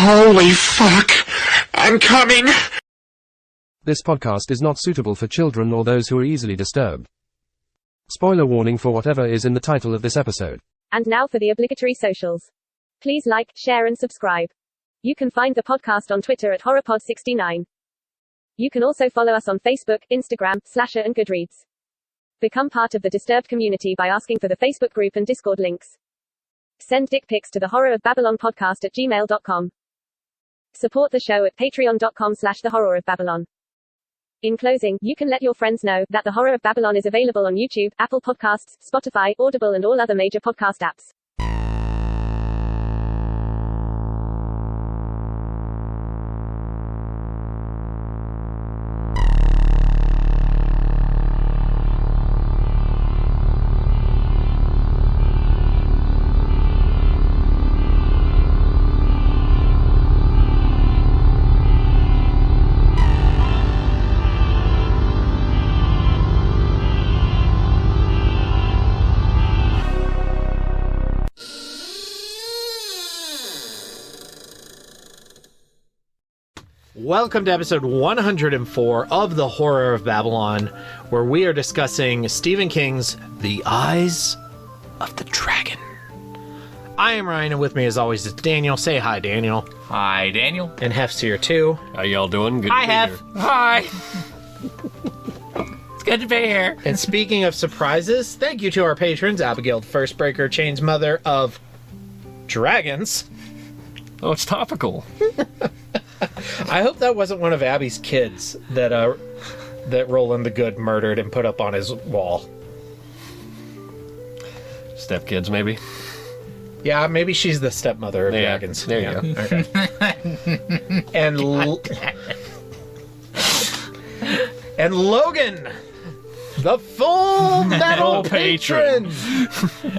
Holy fuck! I'm coming! This podcast is not suitable for children or those who are easily disturbed. Spoiler warning for whatever is in the title of this episode. And now for the obligatory socials. Please like, share and subscribe. You can find the podcast on Twitter at HorrorPod69. You can also follow us on Facebook, Instagram, Slasher and Goodreads. Become part of the Disturbed community by asking for the Facebook group and Discord links. Send dick pics to the Horror of Babylon podcast at gmail.com. Support the show at patreon.com/the Horror of Babylon. In closing, you can let your friends know that the Horror of Babylon is available on YouTube, Apple Podcasts, Spotify, Audible and all other major podcast apps. Welcome to episode 104 of The Horror of Babylon, where we are discussing Stephen King's The Eyes of the Dragon. I am Ryan, and with me as always is Daniel. Say hi, Daniel. Hi, Daniel. And Hef's here too. How y'all doing? Good Hi, to be Hef. here. Hi. It's good to be here. And speaking of surprises, thank you to our patrons, Abigail, the First Breaker, Chain's mother of dragons. Oh, it's topical. I hope that wasn't one of Abby's kids that Roland the Good murdered and put up on his wall. Stepkids, maybe. Yeah, maybe she's the stepmother of dragons. There you go. Okay. And and Logan, the Full Metal Patron.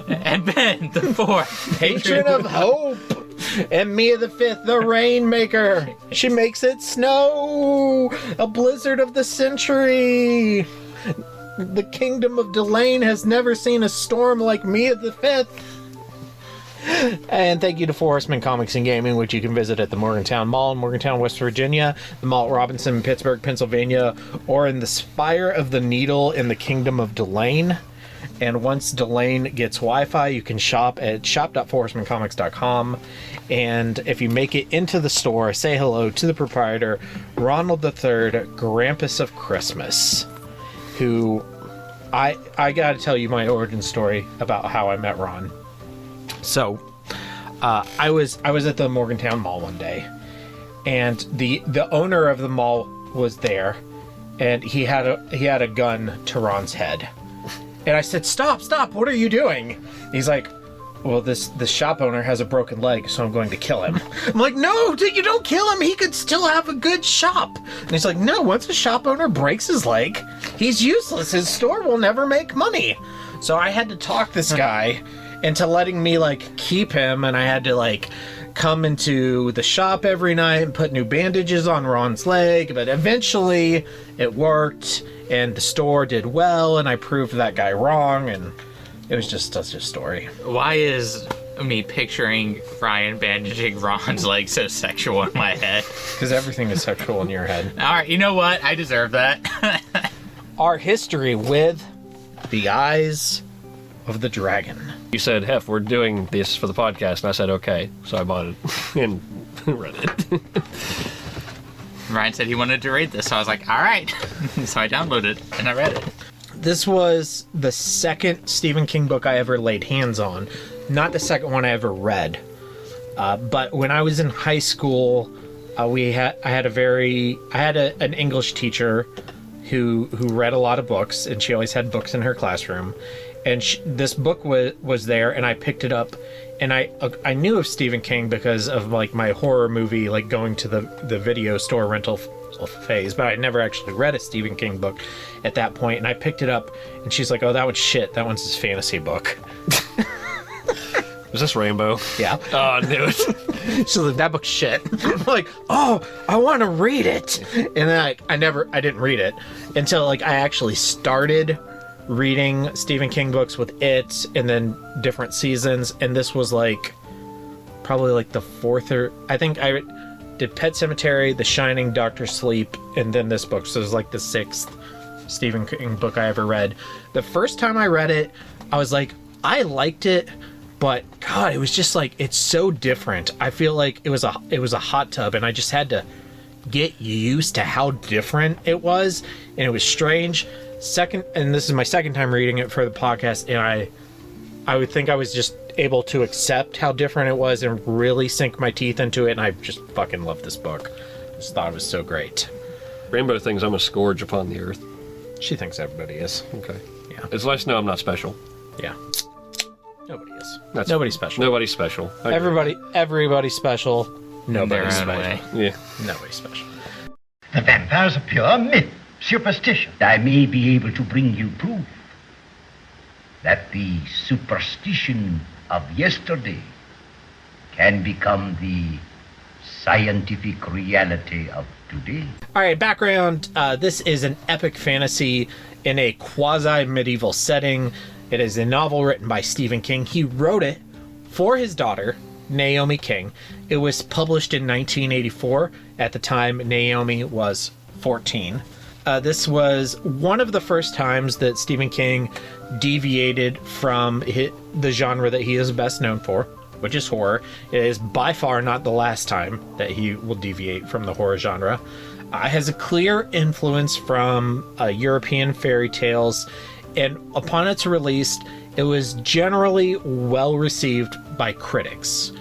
And Ben, the fourth. Patron of Hope. And Mia the Fifth, the Rainmaker. She makes it snow. A blizzard of the century. The kingdom of Delane has never seen a storm like Mia the Fifth. And thank you to Horsemen Comics and Gaming, which you can visit at the Morgantown Mall in Morgantown, West Virginia, the Mall at Robinson, Pittsburgh, Pennsylvania, or in the Spire of the Needle in the kingdom of Delane. And once Delane gets Wi-Fi, you can shop at shop.forhorsemancomics.com. And if you make it into the store, say hello to the proprietor, Ronald III, Grampus of Christmas, who I gotta tell you my origin story about how I met Ron. So, I was at the Morgantown Mall one day, and the owner of the mall was there, and he had a gun to Ron's head. And I said, stop, what are you doing? He's like, well, this shop owner has a broken leg, so I'm going to kill him. I'm like, no, you don't kill him. He could still have a good shop. And he's like, no, once a shop owner breaks his leg, he's useless. His store will never make money. So I had to talk this guy into letting me, keep him, and I had to, come into the shop every night and put new bandages on Ron's leg, but eventually it worked, and the store did well, and I proved that guy wrong, and it was just such a story. Why is me picturing Ryan bandaging Ron's leg so sexual in my head? Because everything is sexual in your head. Alright, you know what? I deserve that. Our history with The Eyes of the Dragon. You said, Hef, we're doing this for the podcast, and I said, okay. So I bought it and read it. Ryan said he wanted to read this, so I was like, alright. So I downloaded it, and I read it. This was the second Stephen King book I ever laid hands on. Not the second one I ever read. But when I was in high school, I had an English teacher who read a lot of books, and she always had books in her classroom. And this book was there, and I picked it up, and I knew of Stephen King because of my horror movie, going to the video store rental phase, but I never actually read a Stephen King book at that point. And I picked it up, and she's like, "Oh, that one's shit. That one's his fantasy book." Was this Rainbow? Yeah. Oh, I knew it. She's like, "That book's shit." I'm like, "Oh, I want to read it," and then I didn't read it until I actually started reading Stephen King books with it, and then different seasons, and this was probably like the fourth or... I think I did Pet Sematary, The Shining, Doctor Sleep, and then this book. So it was like the sixth Stephen King book I ever read. The first time I read it, I was like, I liked it, but God, it was just like, it's so different. I feel like it was a hot tub, and I just had to get used to how different it was, and it was strange. And this is my second time reading it for the podcast, and I would think I was just able to accept how different it was and really sink my teeth into it, and I just fucking love this book. I just thought it was so great. Rainbow thinks I'm a scourge upon the earth. She thinks everybody is. Okay. Yeah. It's nice to know I'm not special. Yeah. Nobody is. That's Nobody's special. Nobody's special. I agree. Everybody's special. Nobody's Their own special. way. Yeah. Nobody's special. The vampire's a pure myth, superstition. I may be able to bring you proof that the superstition of yesterday can become the scientific reality of today. All right, background. This is an epic fantasy in a quasi-medieval setting. It is a novel written by Stephen King. He wrote it for his daughter, Naomi King. It was published in 1984. At the time, Naomi was 14. This was one of the first times that Stephen King deviated from the genre that he is best known for, which is horror. It is by far not the last time that he will deviate from the horror genre. It has a clear influence from European fairy tales, and upon its release, it was generally well received by critics.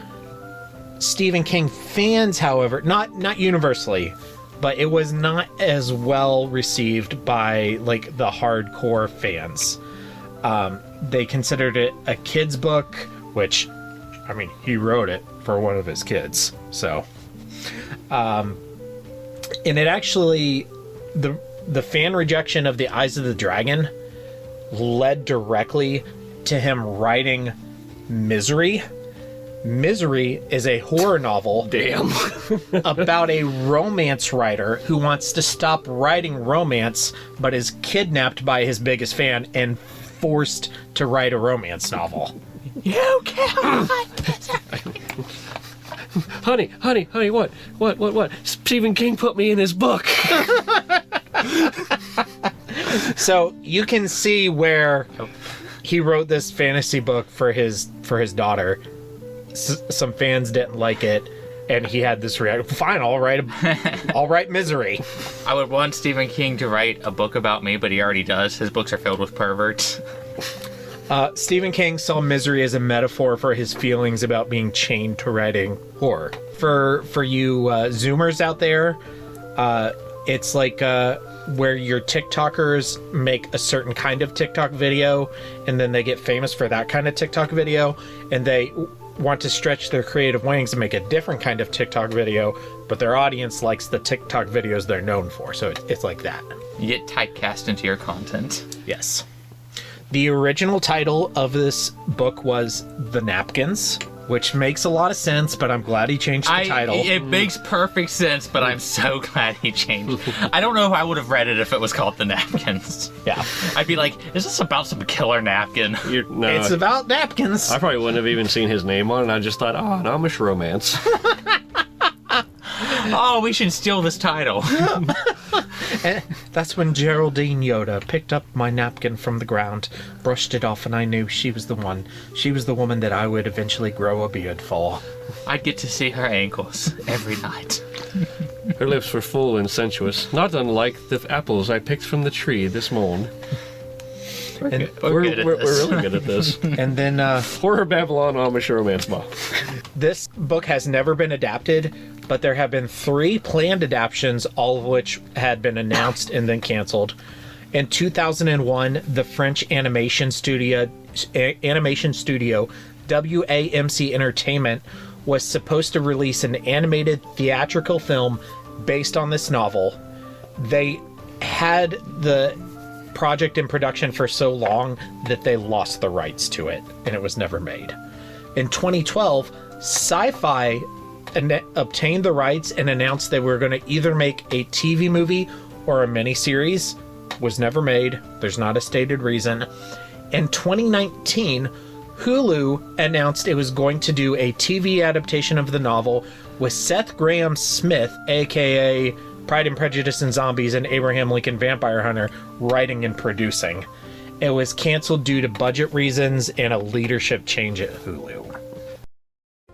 Stephen King fans, however, not universally, but it was not as well received by like the hardcore fans. They considered it a kid's book, which, I mean, he wrote it for one of his kids. So, and it actually, the fan rejection of The Eyes of the Dragon led directly to him writing Misery. Misery is a horror novel about a romance writer who wants to stop writing romance but is kidnapped by his biggest fan and forced to write a romance novel. You killed my Misery. Honey, what? Stephen King put me in his book. So you can see where he wrote this fantasy book for his daughter. Some fans didn't like it, and he had this reaction. Fine, I'll write Misery. I would want Stephen King to write a book about me, but he already does. His books are filled with perverts. Stephen King saw Misery as a metaphor for his feelings about being chained to writing horror. For you Zoomers out there, it's like where your TikTokers make a certain kind of TikTok video, and then they get famous for that kind of TikTok video, and they want to stretch their creative wings and make a different kind of TikTok video, but their audience likes the TikTok videos they're known for. So it's like that. You get typecast into your content. Yes. The original title of this book was The Napkins, which makes a lot of sense, but I'm glad he changed the title. It makes perfect sense, but I'm so glad he changed. I don't know if I would have read it if it was called The Napkins. Yeah. I'd be like, is this about some killer napkin? No, It's about napkins. I probably wouldn't have even seen his name on it. I just thought, an Amish romance. Oh, we should steal this title. And that's when Geraldine Yoda picked up my napkin from the ground, brushed it off, and I knew she was the one. She was the woman that I would eventually grow a beard for. I'd get to see her ankles every night. Her lips were full and sensuous, not unlike the apples I picked from the tree this morn. And We're good at We're this. really good at this. and then Horror Babylon Amish romance book. this book has never been adapted, but there have been 3 planned adaptations, all of which had been announced and then canceled. In 2001, the French animation studio WAMC Entertainment was supposed to release an animated theatrical film based on this novel. They had the project in production for so long that they lost the rights to it, and it was never made. In 2012, Sci-Fi obtained the rights and announced they were going to either make a TV movie or a miniseries. Was never made. There's not a stated reason. In 2019, Hulu announced it was going to do a TV adaptation of the novel with Seth Grahame-Smith, a.k.a. Pride and Prejudice and Zombies and Abraham Lincoln Vampire Hunter, writing and producing. It was canceled due to budget reasons and a leadership change at Hulu.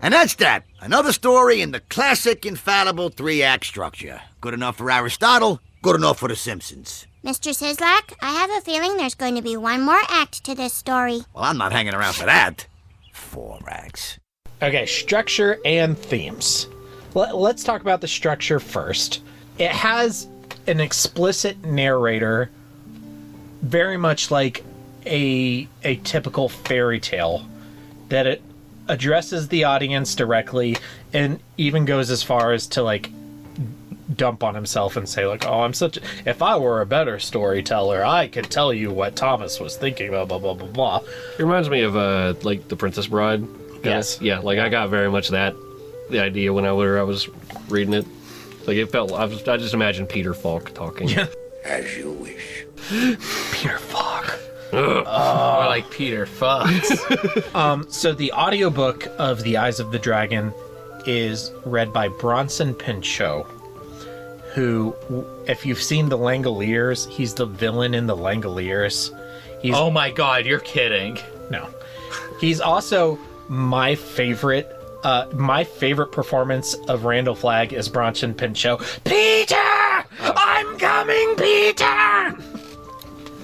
And that's that. Another story in the classic, infallible 3-act structure. Good enough for Aristotle, good enough for The Simpsons. Mr. Sislak, I have a feeling there's going to be one more act to this story. Well, I'm not hanging around for that. 4 acts. Okay, structure and themes. Let's talk about the structure first. It has an explicit narrator, very much like a typical fairy tale, that it addresses the audience directly and even goes as far as to, like, dump on himself and say, like, oh, if I were a better storyteller, I could tell you what Thomas was thinking about, blah, blah, blah, blah. It reminds me of, like, The Princess Bride. Yes. Yeah, like, I got very much the idea when I was reading it. Like, it felt, I just imagined Peter Falk talking. Yeah. As you wish. Peter Falk. More like Peter Fox. So the audiobook of The Eyes of the Dragon is read by Bronson Pinchot, who, if you've seen The Langoliers, he's the villain in The Langoliers. Oh my god, you're kidding. No. He's also my favorite performance of Randall Flagg is Bronson Pinchot. Peter! I'm coming, Peter!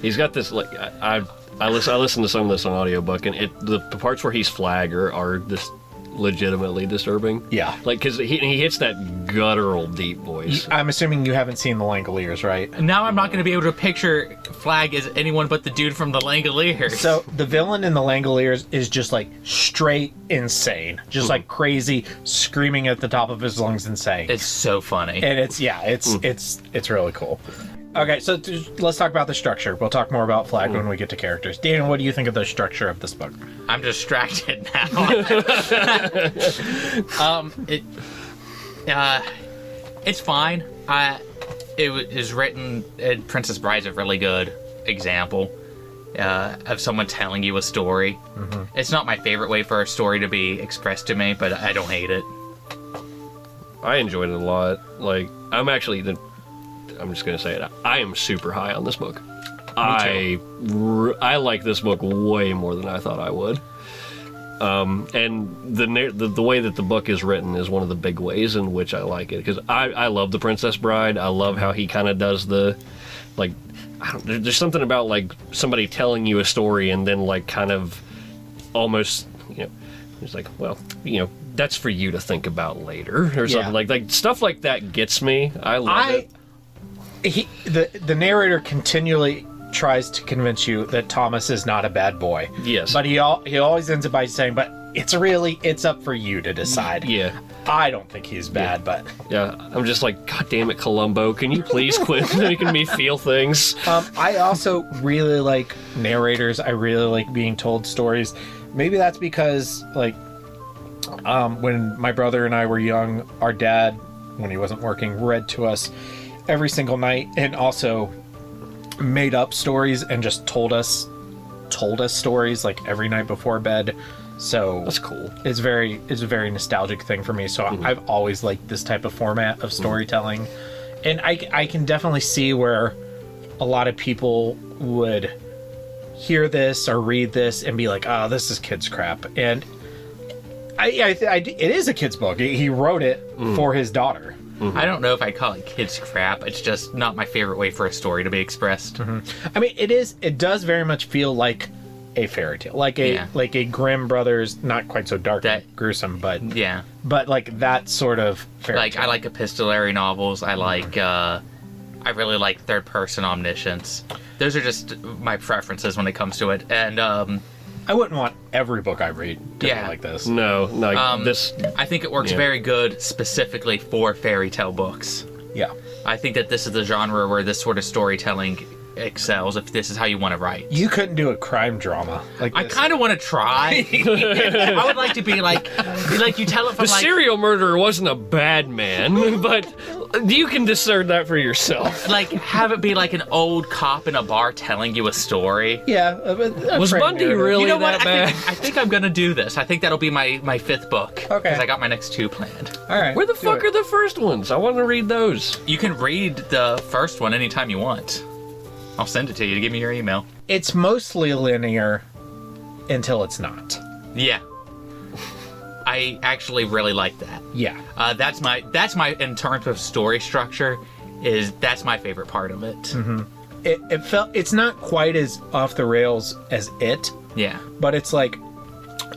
He's got this, like, I listen to some of this on audiobook, and the parts where he's Flagg are just legitimately disturbing. Yeah. Like, because he hits that guttural deep voice. I'm assuming you haven't seen The Langoliers, right? Now I'm not going to be able to picture Flagg as anyone but the dude from the Langoliers. So the villain in The Langoliers is just, like, straight insane. Just, like, crazy, screaming at the top of his lungs insane. It's so funny. And it's really cool. Okay, so let's talk about the structure. We'll talk more about Flagg when we get to characters. Daniel, what do you think of the structure of this book? I'm distracted now. It's fine. It was written. Princess Bride's a really good example of someone telling you a story. Mm-hmm. It's not my favorite way for a story to be expressed to me, but I don't hate it. I enjoyed it a lot. Like, I'm just going to say it. I am super high on this book. I like this book way more than I thought I would. And the way that the book is written is one of the big ways in which I like it. Because I love The Princess Bride. I love how he kind of does the, like, there's something about, like, somebody telling you a story and then, like, kind of almost, it's like, well, that's for you to think about later or something. Like stuff like that gets me. I love it. The narrator continually tries to convince you that Thomas is not a bad boy. Yes. But he always ends it by saying, but it's up for you to decide. Yeah. I don't think he's bad, but... Yeah, I'm just like, God damn it, Columbo, can you please quit making me feel things? I also really like narrators. I really like being told stories. Maybe that's because, like, when my brother and I were young, our dad, when he wasn't working, read to us every single night, and also made up stories and just told us stories, like, every night before bed. So that's cool. It's a very nostalgic thing for me. So I've always liked this type of format of storytelling, and I can definitely see where a lot of people would hear this or read this and be like, "Oh, this is kids crap." And it is a kid's book. He wrote it for his daughter. Mm-hmm. I don't know if I call it kids crap. It's just not my favorite way for a story to be expressed. Mm-hmm. I mean, it does very much feel like a fairy tale, like a Grimm Brothers, not quite so dark and gruesome, but but like that sort of fairy tale. I like epistolary novels. I like I really like third person omniscience. Those are just my preferences when it comes to it, and I wouldn't want every book I read to be like this. No, this. I think it works very good specifically for fairy tale books. Yeah. I think that this is the genre where this sort of storytelling excels if this is how you want to write. You couldn't do a crime drama like this. I kind of want to try. I would like to be like you tell it from The like serial murderer wasn't a bad man, but you can discern that for yourself. like have it be like an old cop in a bar telling you a story. Yeah. Was Bundy really You know that what? bad? I think I'm gonna do this. I think that'll be my 5th book. Okay. Because I got my next 2 planned. All right. Where the fuck are the first ones? I want to read those. You can read the first one anytime you want. I'll send it to you to give me your email. It's mostly linear until it's not. Yeah. I actually really like that. Yeah. That's my in terms of story structure, that's my favorite part of it. Mm-hmm. It felt it's not quite as off the rails as it. Yeah. But it's like,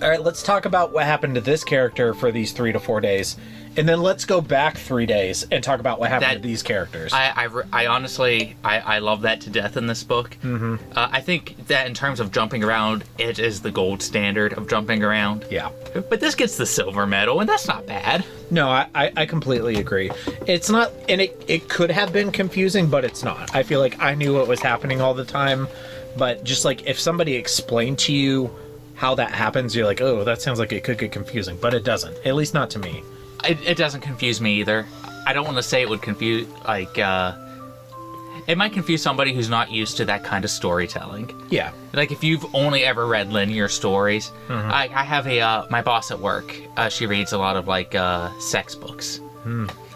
all right, let's talk about what happened to this character for these 3 to 4 days, and then let's go back 3 days and talk about what happened to these characters. I honestly love that to death in this book. Mm-hmm. I think that in terms of jumping around, it is the gold standard of jumping around. Yeah. But this gets the silver medal, and that's not bad. No, I completely agree. It's not, and it could have been confusing, but it's not. I feel like I knew what was happening all the time, but just like if somebody explained to you how that happens, you're like, oh, that sounds like it could get confusing, but it doesn't. At least not to me. It doesn't confuse me either. I don't want to say it would confuse, it might confuse somebody who's not used to that kind of storytelling. Yeah. Like if you've only ever read linear stories, Mm-hmm. I have my boss at work, she reads a lot of sex books.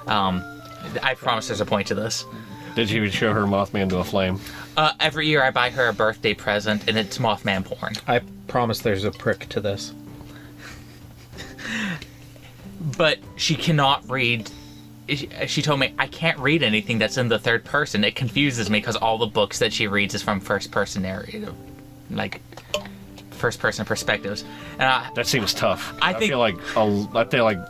I promise there's a point to this. Did you show her Mothman to a Flame? Every year I buy her a birthday present, and it's Mothman porn. I promise there's a prick to this. But she cannot read. She told me, I can't read anything that's in the third person. It confuses me because all the books that she reads is from first person narrative. Like, first person perspectives. And that seems tough. I feel like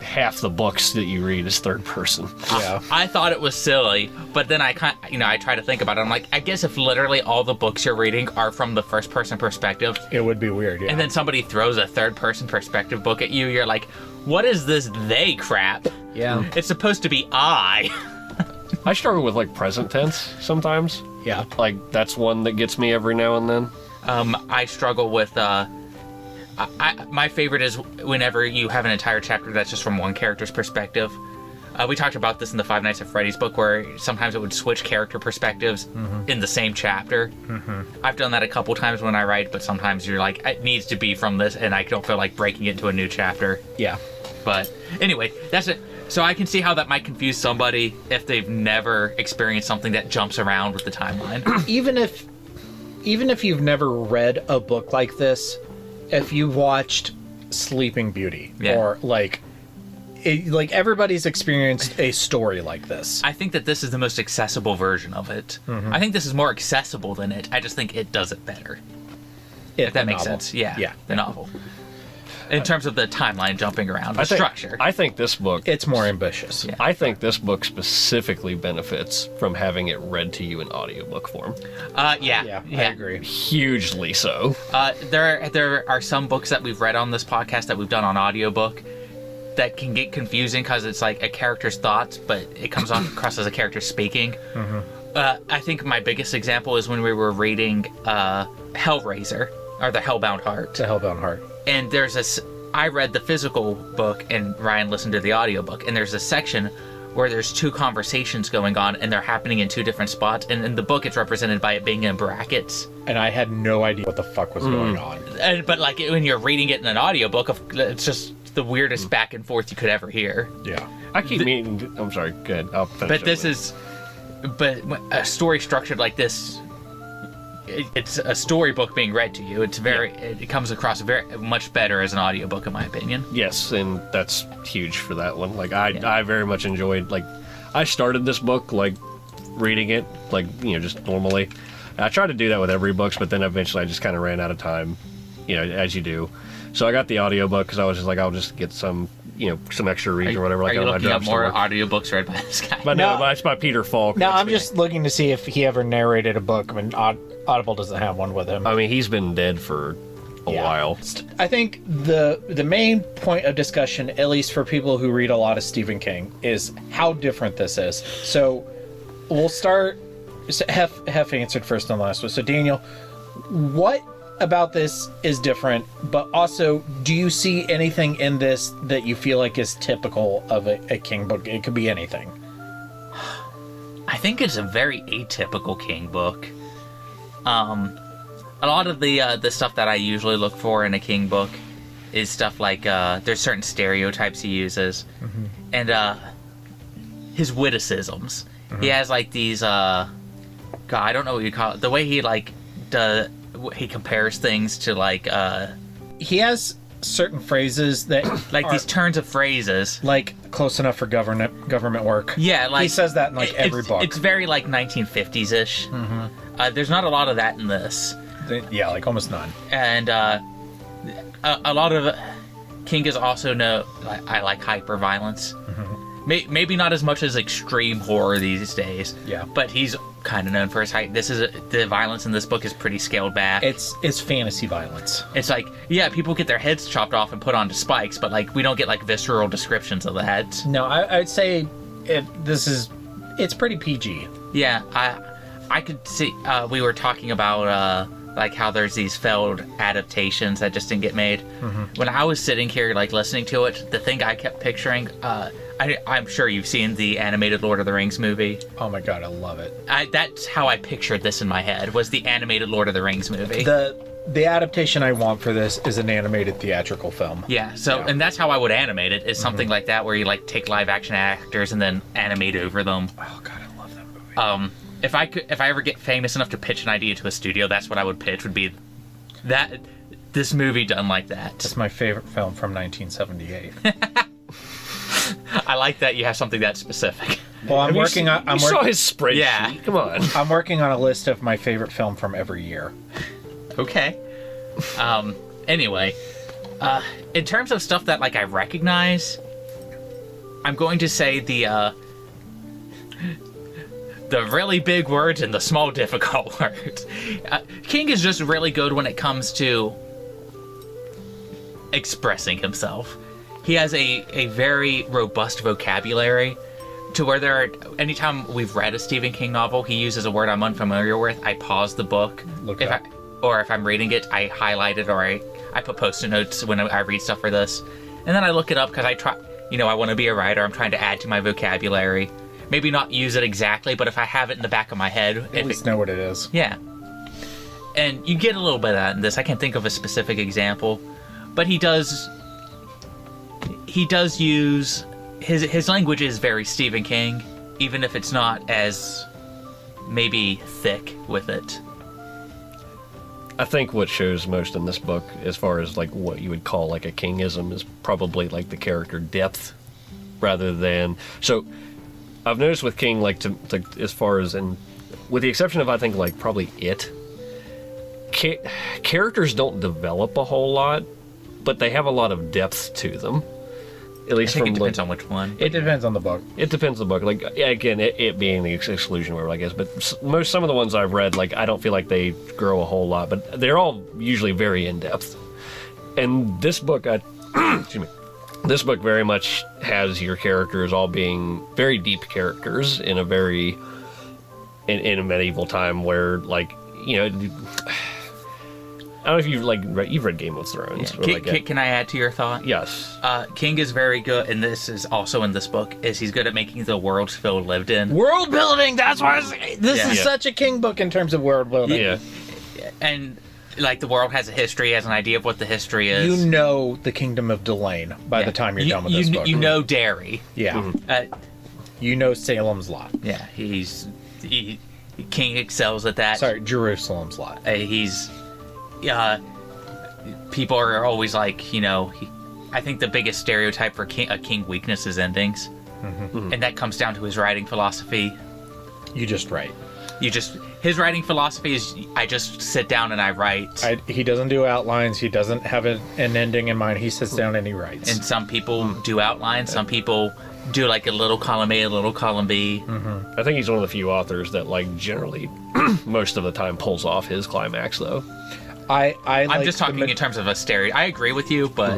half the books that you read is third person. Yeah. I thought it was silly, but then I try to think about it. I'm like, I guess if literally all the books you're reading are from the first person perspective, it would be weird, yeah. And then somebody throws a third person perspective book at you, you're like, what is this they crap? Yeah. It's supposed to be I. I struggle with present tense sometimes. Yeah. That's one that gets me every now and then. I struggle with my favorite is whenever you have an entire chapter that's just from one character's perspective. We talked about this in the Five Nights at Freddy's book, where sometimes it would switch character perspectives in the same chapter. I've done that a couple times when I write, but sometimes you're like, it needs to be from this, and I don't feel like breaking it into a new chapter. Yeah. But anyway, that's it. So I can see how that might confuse somebody if they've never experienced something that jumps around with the timeline. Even if you've never read a book like this, if you watched Sleeping Beauty, or everybody's experienced a story like this. I think that this is the most accessible version of it. I think this is more accessible than it. I just think it does it better. If that makes sense. Yeah. The novel. In terms of the timeline jumping around, the structure. I think this book... It's more ambitious. Yeah. I think this book specifically benefits from having it read to you in audiobook form. Yeah, I agree. Hugely so. There are some books that we've read on this podcast that we've done on audiobook that can get confusing because it's like a character's thoughts, but it comes across as a character speaking. I think my biggest example is when we were reading Hellraiser, or The Hellbound Heart. The Hellbound Heart. And there's I read the physical book and Ryan listened to the audiobook, and there's a section where there's two conversations going on and they're happening in two different spots, and in the book it's represented by it being in brackets. And I had no idea what the fuck was going on. But when you're reading it in an audiobook, it's just the weirdest back and forth you could ever hear. Yeah. I keep meaning... I'm sorry, go ahead. I'll finish. But this is... But a story structured like this... It's a storybook being read to you. It's it comes across very much better as an audiobook, in my opinion. Yes, and that's huge for that one. I very much enjoyed, I started this book, reading it, just normally. I try to do that with every book, but then eventually I just kind of ran out of time, as you do. So I got the audiobook because I was just I'll just get some, some extra reads or whatever. Are you looking up more audiobooks read by this guy? But no, it's by Peter Falk. No, I'm just looking to see if he ever narrated a book. I mean, Audible doesn't have one with him. I mean, he's been dead for a while. I think the main point of discussion, at least for people who read a lot of Stephen King, is how different this is. So we'll start So Hef answered first on the last one. So Daniel, what about this is different, but also, do you see anything in this that you feel like is typical of a King book? It could be anything. I think it's a very atypical King book. A lot of the stuff that I usually look for in a King book is stuff like there's certain stereotypes he uses, and his witticisms. He has like these God, I don't know what you call it. The way he he compares things to like he has certain phrases that like these turns of phrases, like close enough for government work. Yeah, like he says that in like every book. It's very like 1950s ish. There's not a lot of that in this. Yeah, like almost none. And a lot of King is also I like hyper violence. Maybe not as much as extreme horror these days. Yeah, but he's kind of known for his hype. The violence in this book is pretty scaled back. It's fantasy violence. It's like, yeah, people get their heads chopped off and put onto spikes, but like we don't get like visceral descriptions of the heads. No, I'd say it's pretty PG. Yeah, I could see. We were talking about like how there's these failed adaptations that just didn't get made. When I was sitting here like listening to it, the thing I kept picturing. I'm sure you've seen the animated Lord of the Rings movie. Oh my god, I love it. That's how I pictured this in my head, was the animated Lord of the Rings movie. The adaptation I want for this is an animated theatrical film. Yeah, and that's how I would animate it, is something like that, where you like take live action actors and then animate over them. Oh god, I love that movie. If I ever get famous enough to pitch an idea to a studio, that's what I would pitch, would be this movie done like that. That's my favorite film from 1978. I like that you have something that specific. Well, I'm working on. You saw his spreadsheet. Yeah. Come on. I'm working on a list of my favorite film from every year. Okay. Anyway, in terms of stuff that like I recognize, I'm going to say the really big words and the small difficult words. King is just really good when it comes to expressing himself. He has a very robust vocabulary, to where anytime we've read a Stephen King novel, he uses a word I'm unfamiliar with, I pause the book. If I'm reading it, I highlight it, or I put post-it notes when I read stuff for this. And then I look it up because I try, I want to be a writer. I'm trying to add to my vocabulary. Maybe not use it exactly, but if I have it in the back of my head... At least know what it is. Yeah. And you get a little bit of that in this. I can't think of a specific example, but he does use... His language is very Stephen King, even if it's not as maybe thick with it. I think what shows most in this book, as far as like what you would call like a Kingism, is probably like the character depth, rather than... So, I've noticed with King, like to as far as with the exception of I think like probably characters don't develop a whole lot, but they have a lot of depth to them. At least I think it depends on which one. It depends on the book. It depends on the book. Like, again, it being the exclusion word, I guess. But some of the ones I've read, like, I don't feel like they grow a whole lot. But they're all usually very in-depth. And this book, excuse me, this book very much has your characters all being very deep characters in a very... in a medieval time where, like, I don't know if you've read Game of Thrones. Yeah. Can I add to your thought? Yes. King is very good, and this is also in this book, is he's good at making the worlds feel lived in. World building! That's why this is such a King book in terms of world building. Yeah. And, like, the world has a history, has an idea of what the history is. You know the Kingdom of Delane by the time you're done with this book. You know Derry. Yeah. Mm-hmm. You know Salem's Lot. Yeah, King excels at that. Sorry, Jerusalem's Lot. People are always like, I think the biggest stereotype for a king weakness is endings. Mm-hmm. And that comes down to his writing philosophy. You just write. His writing philosophy is, I just sit down and I write. He doesn't do outlines. He doesn't have an ending in mind. He sits down and he writes. And some people do outlines. Some people do like a little column A, a little column B. Mm-hmm. I think he's one of the few authors that, like, generally, most of the time pulls off his climax, though. I'm just talking in terms of a stereo. I agree with you, but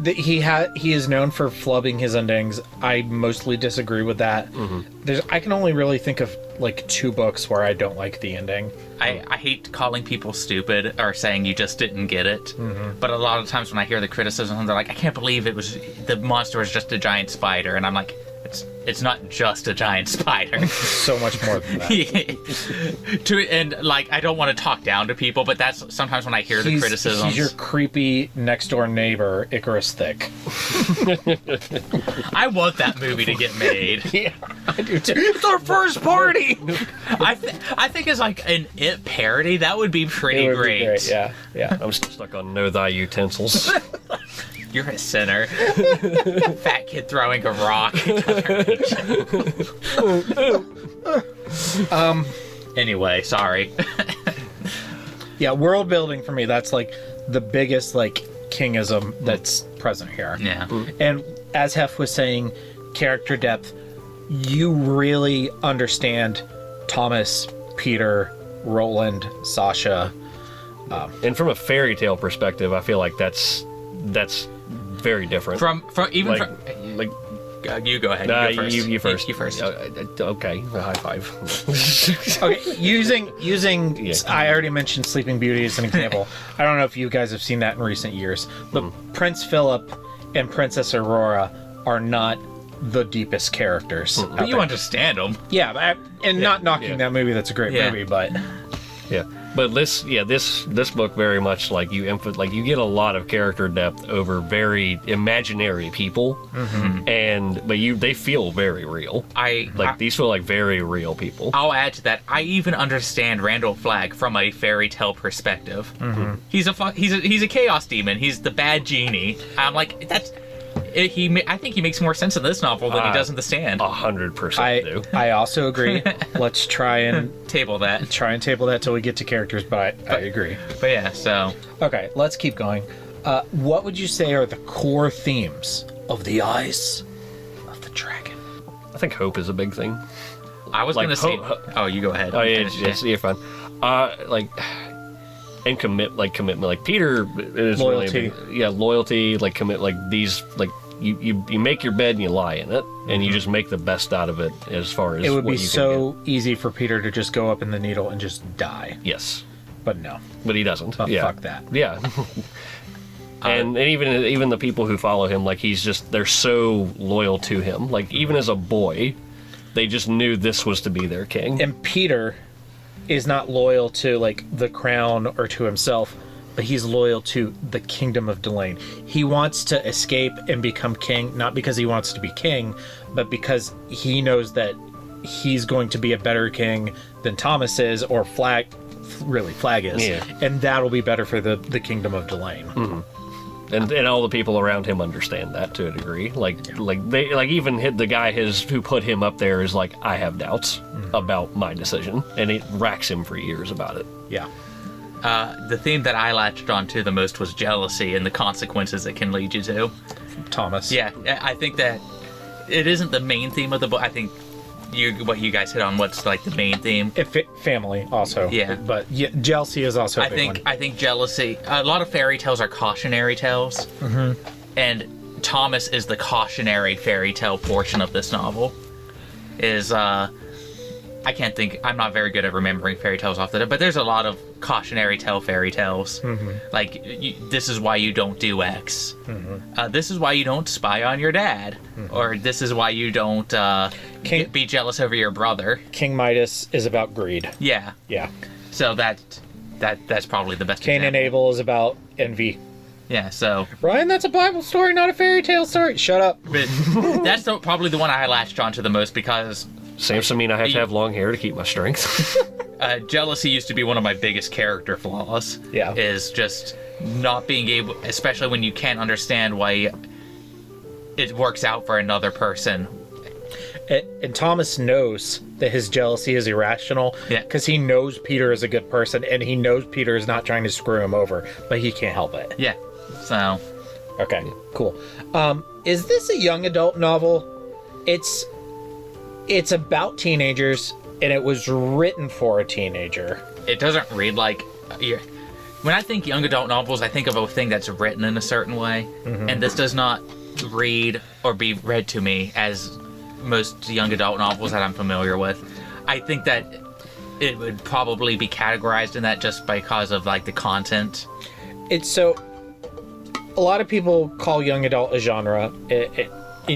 He is known for flubbing his endings. I mostly disagree with that. I can only really think of like 2 books where I don't like the ending. I hate calling people stupid or saying you just didn't get it. But a lot of times when I hear the criticism, they're like, I can't believe the monster was just a giant spider. And I'm like, it's not just a giant spider. So much more than that. And like, I don't want to talk down to people, but that's sometimes when I hear the criticisms. He's your creepy next door neighbor, Icarus Thick. I want that movie to get made. Yeah, I do too. It's our first party. I think as like an It parody, that would be pretty great. Be great. Yeah. I'm still stuck on Know Thy Utensils. You're a sinner. Fat kid throwing a rock. Anyway, sorry. Yeah, world building for me, that's like the biggest like kingism that's present here. Yeah. And as Hef was saying, character depth, you really understand Thomas, Peter, Roland, Sasha. And from a fairy tale perspective, I feel like that's very different. From you go ahead. You first. You first. Okay, high five. Okay, using I already mentioned Sleeping Beauty as an example. I don't know if you guys have seen that in recent years, but Prince Philip and Princess Aurora are not the deepest characters. But you understand them. Yeah, not knocking that movie. That's a great movie, but yeah. But this book very much like you get a lot of character depth over very imaginary people, but they feel very real. These feel like very real people. I'll add to that. I even understand Randall Flagg from a fairy tale perspective. He's a chaos demon. He's the bad genie. I'm like that's. I think he makes more sense in this novel than he does in The Stand. 100% do. I also agree. Let's try and table that. Till we get to characters, but I agree. But yeah, so okay, let's keep going. What would you say are the core themes of The Eyes of the Dragon? I think hope is a big thing. I was going to say. Oh, you go ahead. Oh yeah, you're fine. And commitment. Like Peter is loyalty. Loyalty. Like commit. Like these. Like you make your bed and you lie in it, and you just make the best out of it. As far as it would be so easy for Peter to just go up in the needle and just die. Yes, but no. But he doesn't. Fuck that. Yeah. And even the people who follow him, like they're so loyal to him. Like even as a boy, they just knew this was to be their king. And Peter is not loyal to like the crown or to himself, but he's loyal to the kingdom of Delane. He wants to escape and become king, not because he wants to be king, but because he knows that he's going to be a better king than Thomas is, or Flagg is. Yeah. And that'll be better for the kingdom of Delane. And all the people around him understand that to a degree. Even the guy who put him up there is like, I have doubts about my decision, and it racks him for years about it. Yeah. The theme that I latched onto the most was jealousy and the consequences it can lead you to. Thomas. Yeah, I think that it isn't the main theme of the book. I think what you guys hit on, what's like the main theme. Family also. Yeah. But jealousy is also a big one. I think jealousy, a lot of fairy tales are cautionary tales. And Thomas is the cautionary fairy tale portion of this novel. I'm not very good at remembering fairy tales off the top, but there's a lot of cautionary tale fairy tales. Like, this is why you don't do X. This is why you don't spy on your dad. Or this is why you don't be jealous over your brother. King Midas is about greed. Yeah. Yeah. So that's probably the best Cain example. and Abel is about envy. Yeah, so... Ryan, that's a Bible story, not a fairy tale story. Shut up. But that's probably the one I latched onto the most because... Samson mean I have to have long hair to keep my strength. Jealousy used to be one of my biggest character flaws. Yeah. Is just not being able, especially when you can't understand why it works out for another person. And Thomas knows that his jealousy is irrational. Yeah. Because he knows Peter is a good person, and he knows Peter is not trying to screw him over, but he can't help it. Yeah. So. Okay, cool. Is this a young adult novel? It's about teenagers, and it was written for a teenager. It doesn't read like... When I think young adult novels, I think of a thing that's written in a certain way, and this does not read or be read to me as most young adult novels that I'm familiar with. I think that it would probably be categorized in that just because of like the content. It's so. A lot of people call young adult a genre.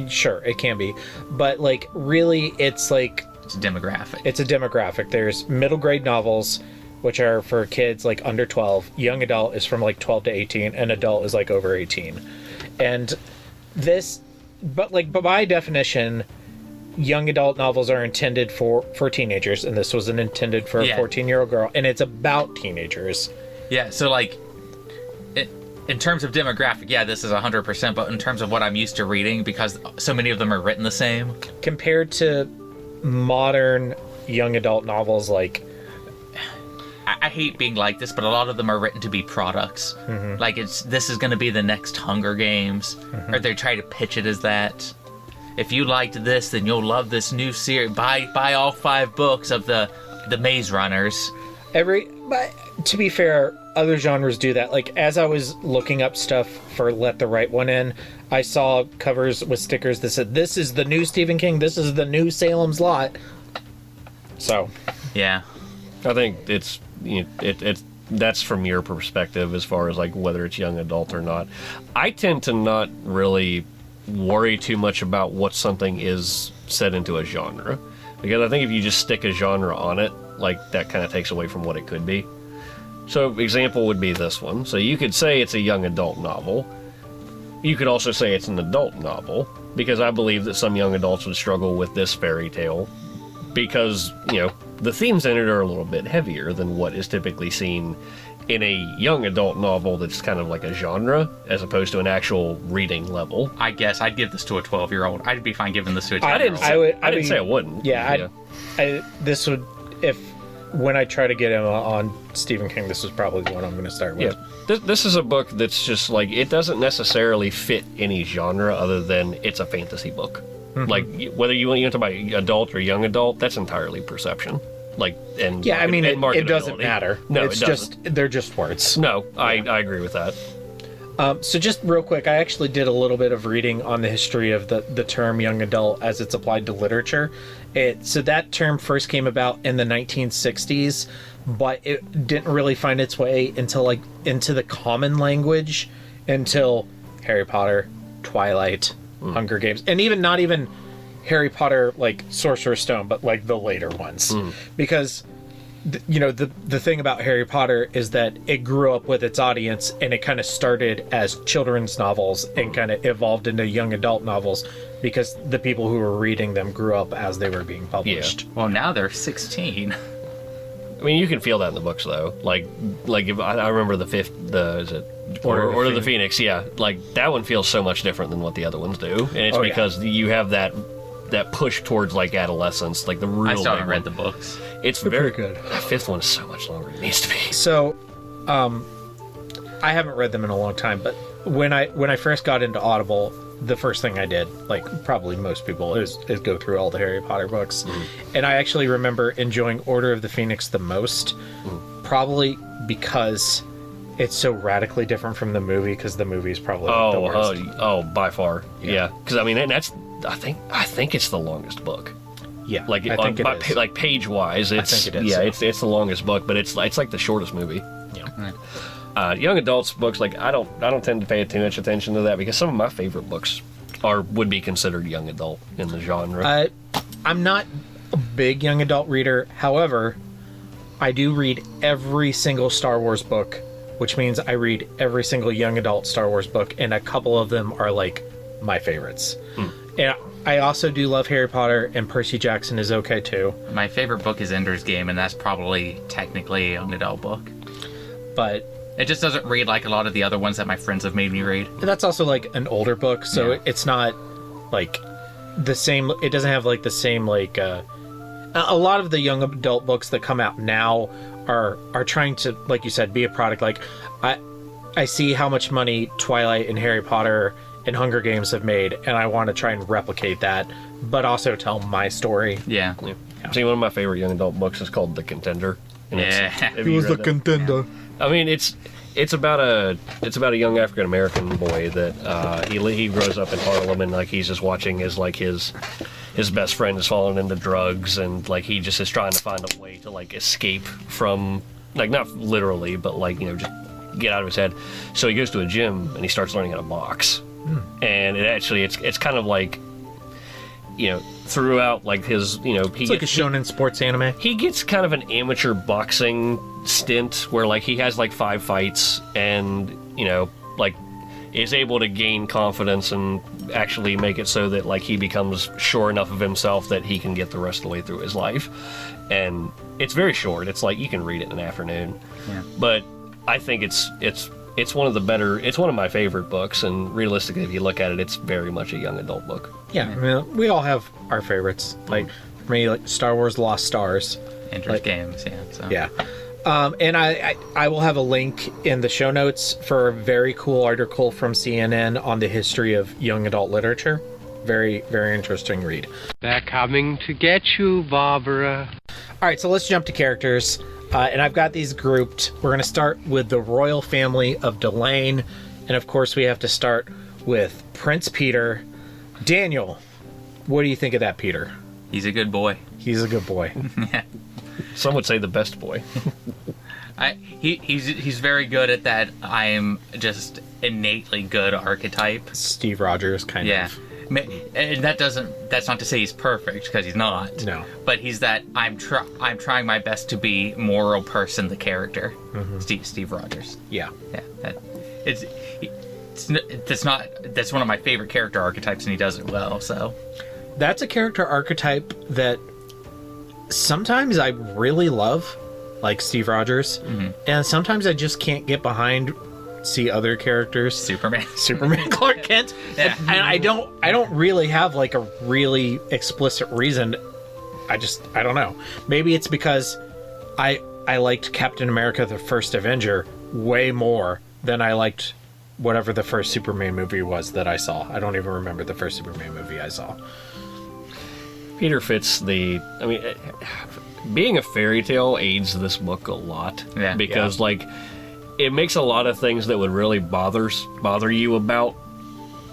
Sure, it can be, but like really, it's like It's a demographic. it's a demographic. There's middle grade novels, which are for kids like under 12. Young adult is from like 12 to 18, and adult is like over 18. And this, but by definition, young adult novels are intended for teenagers, and this was intended for a 14-year-old girl, and it's about teenagers. Yeah, so like, in terms of demographic, yeah, this is 100%, but in terms of what I'm used to reading, because so many of them are written the same. Compared to modern young adult novels, like... I hate being like this, but a lot of them are written to be products. Like, this is going to be the next Hunger Games, or they try to pitch it as that. If you liked this, then you'll love this new series. Buy all 5 books of the Maze Runners. But to be fair, other genres do that. Like, as I was looking up stuff for Let the Right One In, I saw covers with stickers that said, "This is the new Stephen King. This is the new Salem's Lot." So, yeah, I think it's that's from your perspective as far as like whether it's young adult or not. I tend to not really worry too much about what something is set into a genre, because I think if you just stick a genre on it, like that kind of takes away from what it could be. So example would be this one. So you could say it's a young adult novel. You could also say it's an adult novel, because I believe that some young adults would struggle with this fairy tale because, the themes in it are a little bit heavier than what is typically seen in a young adult novel that's kind of like a genre, as opposed to an actual reading level. I guess I'd give this to a 12-year-old. I'd be fine giving this to a 10-year-old. I didn't say I wouldn't. Yeah, this would, when I try to get him on Stephen King, this is probably the one I'm going to start with. Yeah. This is a book that's just like, it doesn't necessarily fit any genre other than it's a fantasy book. Like, whether you want to talk about adult or young adult, that's entirely perception. Like, and yeah, I mean, it doesn't marketability. matter. No, it's it doesn't. They're just words. No, I agree with that. So just real quick, I actually did a little bit of reading on the history of the term young adult as it's applied to literature. So that term first came about in the 1960s, but it didn't really find its way until into the common language until Harry Potter, Twilight, Hunger Games, and not even Harry Potter, like Sorcerer's Stone, but like the later ones. Because the thing about Harry Potter is that it grew up with its audience, and it kind of started as children's novels and kind of evolved into young adult novels because the people who were reading them grew up as they were being published. Yeah. Well, now they're 16. I mean, you can feel that in the books, though. Like if I remember Order of the Phoenix? Yeah, like that one feels so much different than what the other ones do, and it's because you have that push towards like adolescence, like the real. I still haven't read the books. It's very good. The 5th one is so much longer than it needs to be. So, I haven't read them in a long time, but when I first got into Audible, the first thing I did, like probably most people, is go through all the Harry Potter books. And I actually remember enjoying Order of the Phoenix the most, probably because it's so radically different from the movie, because the movie is probably the worst. By far. Yeah. Because I mean, I think it's the longest book. Yeah, like I think it is. Like page wise, I think it is. Yeah, it's the longest book, but it's like the shortest movie. Yeah. Young adults books, like I don't tend to pay too much attention to that, because some of my favorite books would be considered young adult in the genre. I'm not a big young adult reader. However, I do read every single Star Wars book, which means I read every single young adult Star Wars book, and a couple of them are like my favorites. And I also do love Harry Potter, and Percy Jackson is okay too. My favorite book is Ender's Game, and that's probably technically a young adult book. But it just doesn't read like a lot of the other ones that my friends have made me read. That's also like an older book, so it's not like the same. It doesn't have like the same like. A lot of the young adult books that come out now are trying to, like you said, be a product. Like I see how much money Twilight and Harry Potter and Hunger Games have made, and I want to try and replicate that, but also tell my story. See, one of my favorite young adult books is called The Contender. And he was the contender. I mean, it's about a young African American boy that he grows up in Harlem, and like he's just watching his best friend is falling into drugs, and like he just is trying to find a way to like escape from, like, not literally, but like, you know, just get out of his head. So he goes to a gym and he starts learning how to box. And it's kind of like, you know, throughout like his, you know, it's like a shonen sports anime. He gets kind of an amateur boxing stint where like he has like 5 fights and, you know, like is able to gain confidence and actually make it so that like he becomes sure enough of himself that he can get the rest of the way through his life. And it's very short. It's like you can read it in an afternoon. Yeah. But I think it's one of the better, it's one of my favorite books, and realistically, if you look at it, it's very much a young adult book. Yeah, I mean, we all have our favorites. Like, for me, like Star Wars Lost Stars. Ender's Games, yeah. So. Yeah. And I will have a link in the show notes for a very cool article from CNN on the history of young adult literature. Very, very interesting read. They're coming to get you, Barbara. All right, so let's jump to characters. And I've got these grouped. We're going to start with the royal family of Delane. And of course, we have to start with Prince Peter. Daniel, what do you think of that, Peter? He's a good boy. He's a good boy. Yeah. Some would say the best boy. He's very good at that I'm just innately good archetype. Steve Rogers, kind of. And that's not to say he's perfect, because he's not. No. But he's that I'm trying my best to be moral person, the character. Mm-hmm. Steve Rogers. Yeah. Yeah. That's one of my favorite character archetypes, and he does it well. So that's a character archetype that sometimes I really love, like Steve Rogers, and sometimes I just can't get behind. See other characters, Superman, Clark Kent, and I don't really have like a really explicit reason. I don't know. Maybe it's because I liked Captain America: The First Avenger way more than I liked whatever the first Superman movie was that I saw. I don't even remember the first Superman movie I saw. Peter fits the. I mean, being a fairy tale aids this book a lot. Yeah, because like. It makes a lot of things that would really bother you about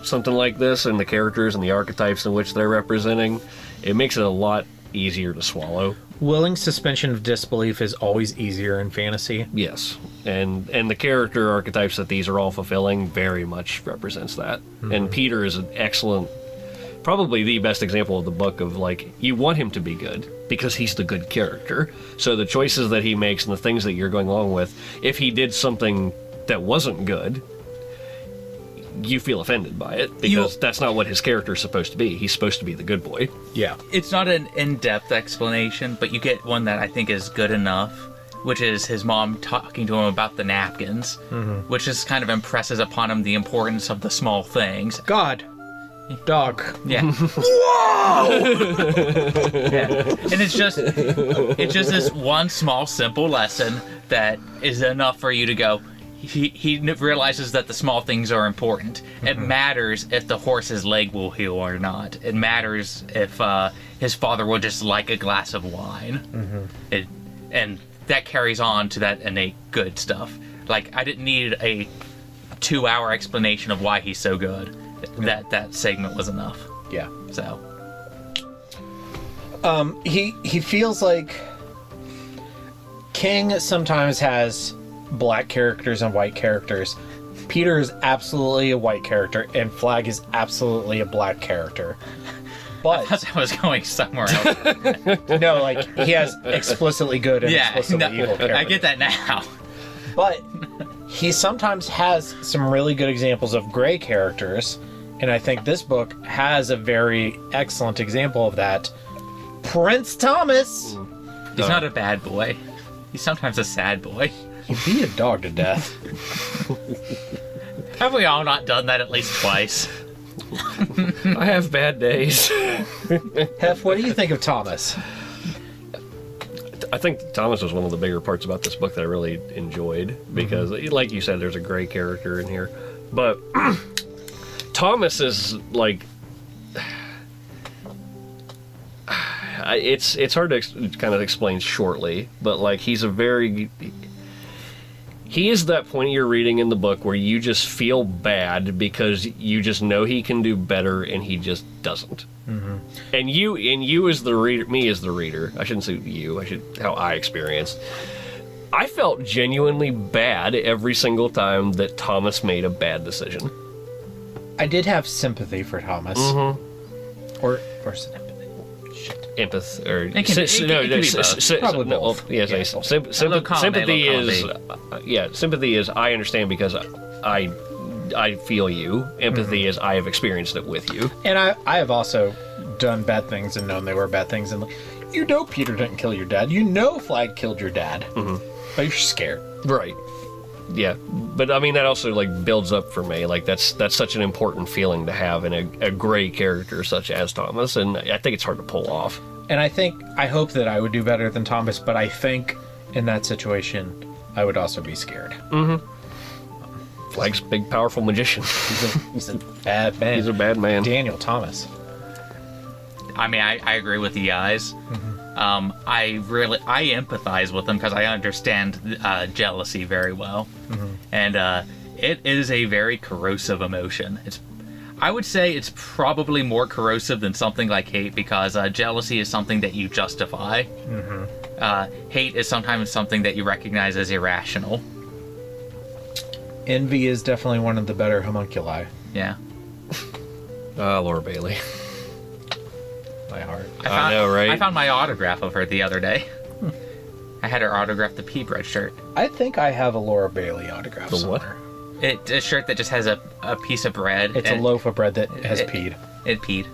something like this, and the characters and the archetypes in which they're representing. It makes it a lot easier to swallow. Willing suspension of disbelief is always easier in fantasy. Yes, and the character archetypes that these are all fulfilling very much represents that. Mm-hmm. And Peter is an excellent, probably the best example of the book of like, you want him to be good because he's the good character. So the choices that he makes and the things that you're going along with, if he did something that wasn't good, you feel offended by it because that's not what his character is supposed to be. He's supposed to be the good boy. Yeah. It's not an in-depth explanation, but you get one that I think is good enough, which is his mom talking to him about the napkins, which just kind of impresses upon him the importance of the small things. God. Dog. Yeah. Whoa! Yeah. And it's just this one small, simple lesson that is enough for you to go, he realizes that the small things are important. It matters if the horse's leg will heal or not. It matters if his father will just like a glass of wine. And that carries on to that innate good stuff. Like, I didn't need a 2-hour explanation of why he's so good. That segment was enough. Yeah. So he feels like King sometimes has black characters and white characters. Peter is absolutely a white character, and Flag is absolutely a black character. But I was going somewhere else. No, like he has explicitly good and explicitly evil characters. I get that now. But he sometimes has some really good examples of gray characters, and I think this book has a very excellent example of that. Prince Thomas! He's not a bad boy. He's sometimes a sad boy. He beat a dog to death. Have we all not done that at least twice? I have bad days. Hef, what do you think of Thomas? I think Thomas was one of the bigger parts about this book that I really enjoyed because, like you said, there's a gray character in here. But Thomas is like... It's hard to kind of explain shortly, but like he's a very... he is that point you're reading in the book where you just feel bad because you just know he can do better and he just doesn't. Mm-hmm. And you as the reader, me as the reader, I shouldn't say you, how I experienced. I felt genuinely bad every single time that Thomas made a bad decision. I did have sympathy for Thomas. Mm-hmm. Or sympathy. Shit. Empath, or it can be probably both. Yes, sympathy is sympathy is I understand because I feel you. Empathy is I have experienced it with you. And I have also done bad things and known they were bad things, and you know Peter didn't kill your dad. You know Flag killed your dad, but you're scared, right? Yeah, but I mean that also like builds up for me. Like that's such an important feeling to have in a gray character such as Thomas, and I think it's hard to pull off. And I hope that I would do better than Thomas, but I think in that situation I would also be scared. Mm-hmm. Flag's a big, powerful magician. He's a bad man. He's a bad man. Daniel Thomas. I mean, I agree with you guys. Mm-hmm. I empathize with them because I understand jealousy very well, and it is a very corrosive emotion. I would say it's probably more corrosive than something like hate because jealousy is something that you justify. Hate is sometimes something that you recognize as irrational. Envy is definitely one of the better homunculi. Yeah. Laura Bailey. My heart. I know, right? I found my autograph of her the other day. I had her autograph the pea bread shirt. I think I have a Laura Bailey autograph somewhere. It's a shirt that just has a piece of bread. It's a loaf of bread that has peed. It peed.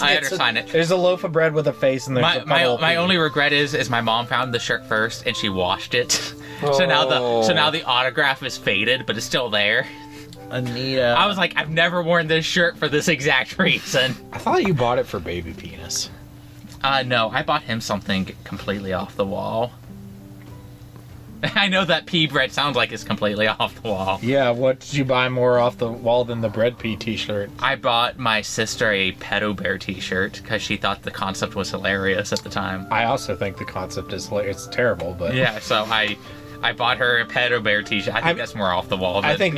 I understand it. There's a loaf of bread with a face, and there's my only regret is my mom found the shirt first and she washed it. So now the autograph is faded, but it's still there. Anita. I was like, I've never worn this shirt for this exact reason. I thought you bought it for Baby Penis. No, I bought him something completely off the wall. I know that pea bread sounds like it's completely off the wall. Yeah, what did you buy more off the wall than the bread pea t-shirt? I bought my sister a Pedo Bear t-shirt because she thought the concept was hilarious at the time. I also think the concept is hilarious. It's terrible, but... Yeah, so I bought her a Pedo Bear t-shirt. I think that's more off the wall. I think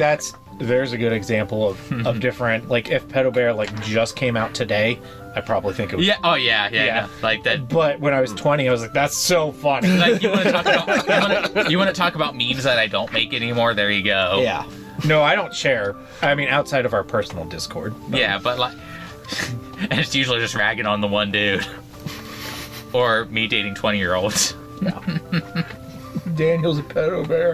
there's a good example of different... Like, if Pedo Bear, just came out today... I probably think it was... Yeah. Oh, yeah. No, like that. But when I was 20, I was like, that's so funny. Like, you want to talk about memes that I don't make anymore? There you go. Yeah. No, I don't share. I mean, outside of our personal Discord. But... Yeah, but and it's usually just ragging on the one dude. Or me dating 20-year-olds. Yeah. Daniel's a Pedo Bear.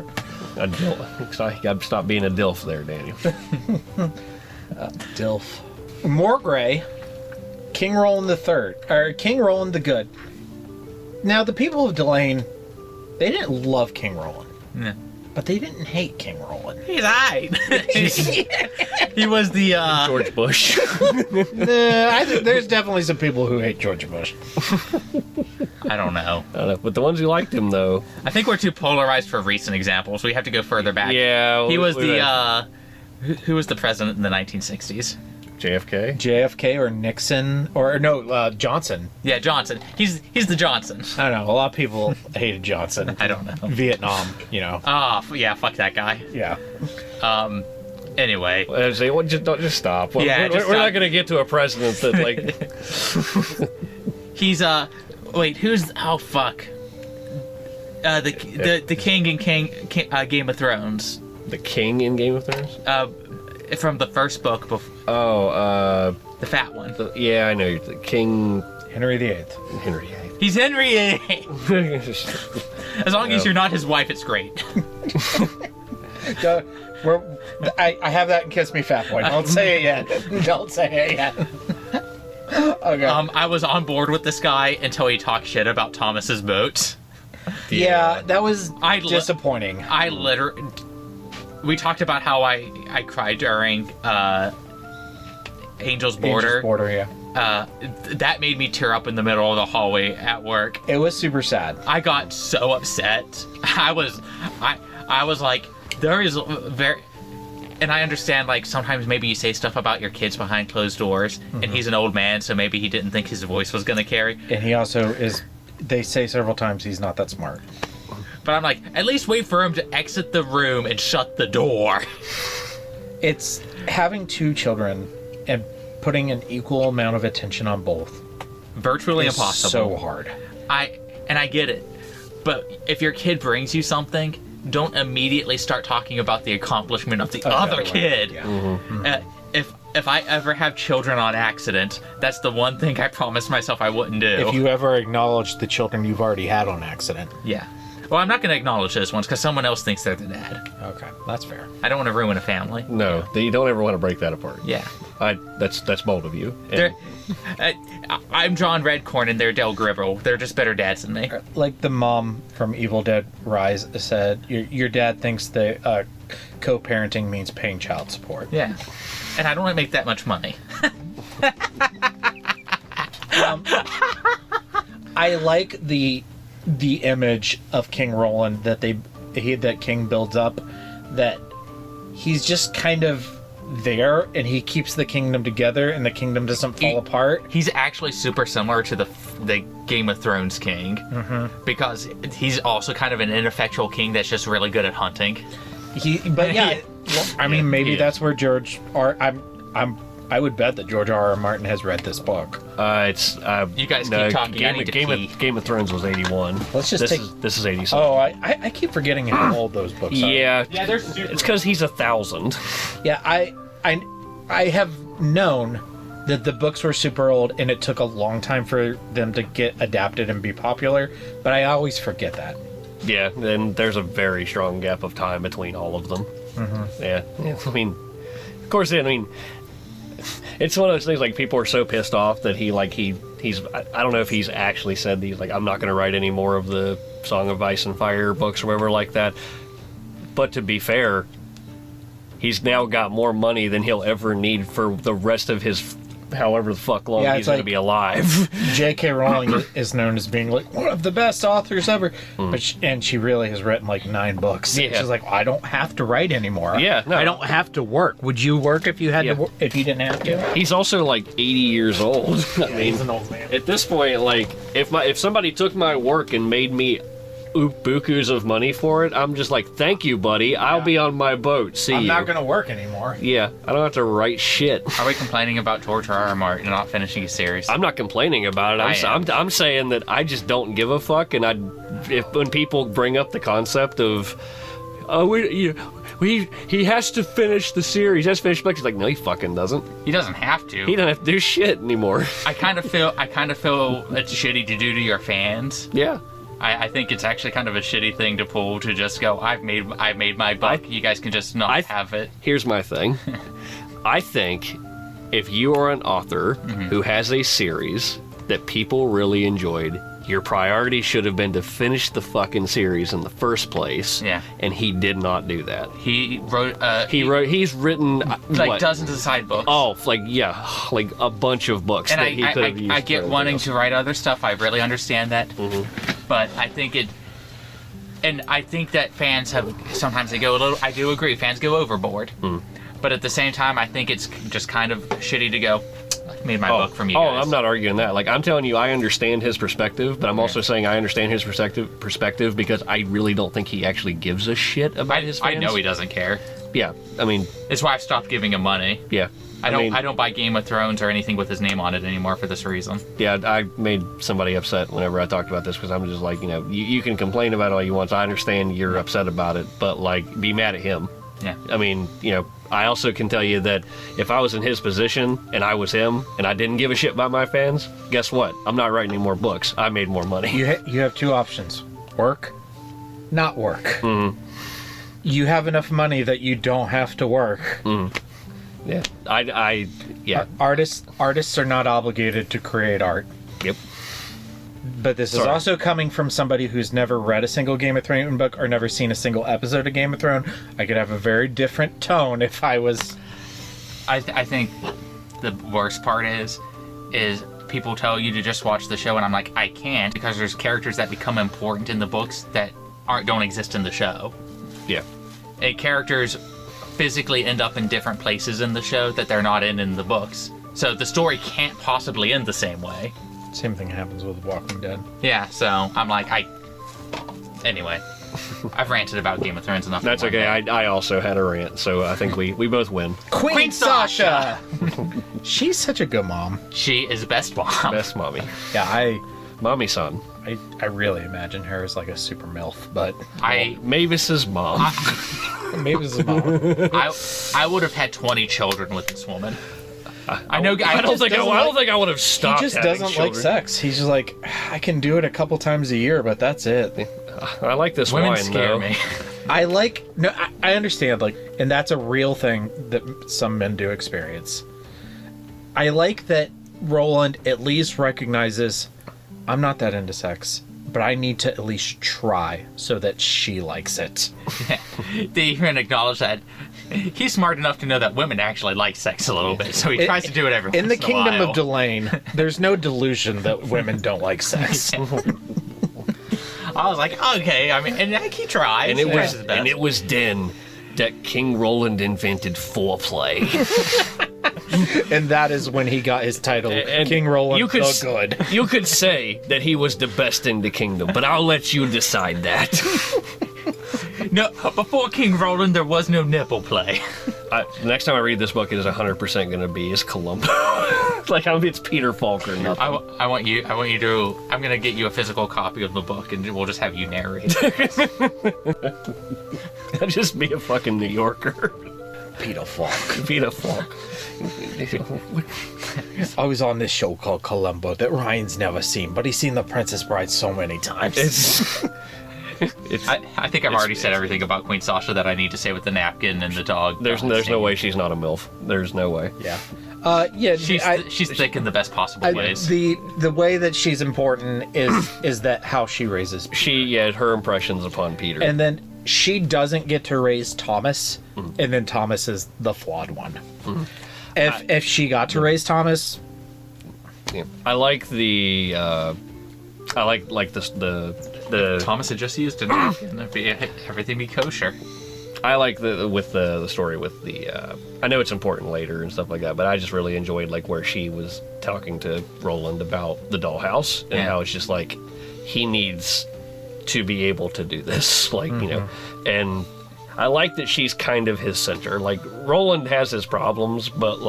A dilf. I gotta stop being a dilf there, Daniel. Dilf. More gray. King Roland III, or King Roland the Good. Now, the people of Delane, they didn't love King Roland. Yeah. But they didn't hate King Roland. He's alright. He was the, George Bush. I think there's definitely some people who hate George Bush. I don't know. But the ones who liked him, though... I think we're too polarized for recent examples. We have to go further back. Yeah. He was who was the president in the 1960s? JFK or Nixon, or no, Johnson. Yeah, Johnson. He's the Johnson. I don't know. A lot of people hated Johnson. I don't know. Vietnam, you know. Yeah, fuck that guy. Yeah. Anyway. Just stop. We're not going to get to a president that He's wait, who's? Oh fuck. The king in Game of Thrones. The king in Game of Thrones? From the first book. The fat one. Yeah, I know. The King... Henry VIII. Henry VIII. He's Henry VIII! As long as you're not his wife, it's great. I have that in Kiss Me Fat Boy. Don't say it yet. Don't say it yet. Okay. I was on board with this guy until he talked shit about Thomas's boat. Yeah, that was disappointing. We talked about how I cried during Angel's Border. Yeah. That made me tear up in the middle of the hallway at work. It was super sad. I got so upset. I was like, there is very... And I understand, sometimes maybe you say stuff about your kids behind closed doors, and he's an old man, so maybe he didn't think his voice was going to carry. And he also is... They say several times he's not that smart. But I'm like, at least wait for him to exit the room and shut the door. It's having 2 children and putting an equal amount of attention on both. Virtually impossible. So hard. I get it. But if your kid brings you something, don't immediately start talking about the accomplishment of the other kid. Yeah. Mm-hmm. If I ever have children on accident, that's the one thing I promised myself I wouldn't do. If you ever acknowledge the children you've already had on accident. Yeah. Well, I'm not going to acknowledge those ones because someone else thinks they're the dad. Okay, that's fair. I don't want to ruin a family. No, you don't ever want to break that apart. Yeah. That's bold of you. And I'm John Redcorn and they're Del Gribble. They're just better dads than me. Like the mom from Evil Dead Rise said, your dad thinks that co-parenting means paying child support. Yeah. And I don't want to make that much money. I like the image of King Roland that King builds up, that he's just kind of there and he keeps the kingdom together and the kingdom doesn't fall apart. He's actually super similar to the Game of Thrones king, because he's also kind of an ineffectual king that's just really good at hunting. Maybe that's where I would bet that George R.R. Martin has read this book. You guys keep talking. Game of Thrones was 81. Let's just this is 87. Oh, I keep forgetting how old those books are. Yeah, it's because he's 1,000. Yeah, I have known that the books were super old and it took a long time for them to get adapted and be popular, but I always forget that. Yeah, and there's a very strong gap of time between all of them. Mm-hmm. Yeah, I mean, of course, it's one of those things, like, people are so pissed off that he's I don't know if he's actually said these, like, I'm not going to write any more of the Song of Ice and Fire books or whatever like that. But to be fair, he's now got more money than he'll ever need for the rest of his however the fuck long he's going to be alive. J.K. Rowling is known as being like one of the best authors ever, but she really has written like 9 books. Yeah. She's like, I don't have to write anymore. Yeah, no. I don't have to work. Would you work if you had to? If you didn't have to? He's also like 80 years old. I mean, he's an old man. At this point, like, if somebody took my work and made me bukus of money for it, I'm just like, thank you, buddy. I'll be on my boat. See you. I'm not gonna work anymore. Yeah, I don't have to write shit. Are we complaining about George R.R. Martin not finishing a series? I'm not complaining about it. I'm saying that I just don't give a fuck. And when people bring up the concept of, he has to finish the series, he has to finish books, he's like, no, he fucking doesn't. He doesn't have to. He doesn't have to do shit anymore. I kind of feel it's shitty to do to your fans. Yeah. I think it's actually kind of a shitty thing to pull, to just go, I've made my book, you guys can just not have it. Here's my thing. I think if you are an author who has a series that people really enjoyed, your priority should have been to finish the fucking series in the first place. Yeah. And he did not do that. He wrote... he's written... dozens of side books. Oh, like a bunch of books and that he could have used. I get wanting to write other stuff. I really understand that. But I think I think that fans sometimes they go a little... I do agree, fans go overboard. But at the same time, I think it's just kind of shitty to go... made my book from you guys. I'm not arguing that. Like, I'm telling you, I understand his perspective, but I'm also saying I understand his perspective because I really don't think he actually gives a shit about his fans. I know he doesn't care. Yeah, I mean... It's why I've stopped giving him money. Yeah. I don't buy Game of Thrones or anything with his name on it anymore for this reason. Yeah, I made somebody upset whenever I talked about this because I'm just like, you can complain about it all you want. So I understand you're upset about it, but, like, be mad at him. Yeah. I mean, I also can tell you that if I was in his position and I was him and I didn't give a shit about my fans, guess what? I'm not writing any more books. I made more money. You have 2 options. Work, not work. You have enough money that you don't have to work. Yeah. Yeah. Artists are not obligated to create art. Yep. But this is also coming from somebody who's never read a single Game of Thrones book or never seen a single episode of Game of Thrones. I could have a very different tone if I was... I think the worst part is people tell you to just watch the show, and I'm like, I can't, because there's characters that become important in the books that don't exist in the show. Yeah. And characters physically end up in different places in the show that they're not in the books. So the story can't possibly end the same way. Same thing happens with Walking Dead. Yeah, so I'm like, anyway. I've ranted about Game of Thrones enough. That's okay. I also had a rant, so I think we both win. Queen Sasha! She's such a good mom. She is best mom. Best mommy. Yeah, Mommy-san. I really imagine her as like a super MILF, but... Mavis's mom. Mavis's mom. I would have had 20 children with this woman. I don't think I would have stopped. He just doesn't like sex. He's just like, I can do it a couple times a year, but that's it. I like this Women wine, scare though. me. I understand, like, and that's a real thing that some men do experience. I like that Roland at least recognizes, I'm not that into sex, but I need to at least try so that she likes it. They even acknowledge that he's smart enough to know that women actually like sex a little bit, so he tries to do it every once in a while. In the kingdom of Delane, there's no delusion that women don't like sex. I was like, okay, I mean, and he tries. And it was then that King Roland invented foreplay. And that is when he got his title, King Roland the Good. You could say that he was the best in the kingdom, but I'll let you decide that. No, before King Roland, there was no nipple play. Next time I read this book, it is 100% going to be is Columbo. It's Peter Falk or nothing. I want you to. I'm going to get you a physical copy of the book, and we'll just have you narrate. I'll just be a fucking New Yorker. Peter Falk. Peter Falk. I was on this show called Columbo that Ryan's never seen, but he's seen The Princess Bride so many times. I think I've already said everything about Queen Sasha that I need to say with the napkin and the dog. There's no way she's not a MILF. There's no way. Yeah. She's thick in the best possible ways. The way that she's important is that how she raises Peter. Her impressions upon Peter. And then she doesn't get to raise Thomas, and then Thomas is the flawed one. If she got to raise Thomas, I like the I like the Thomas had just used a napkin. Everything be kosher. I like the story with the I know it's important later and stuff like that, but I just really enjoyed where she was talking to Roland about the dollhouse and how it's just he needs to be able to do this, and I like that she's kind of his center. Roland has his problems, but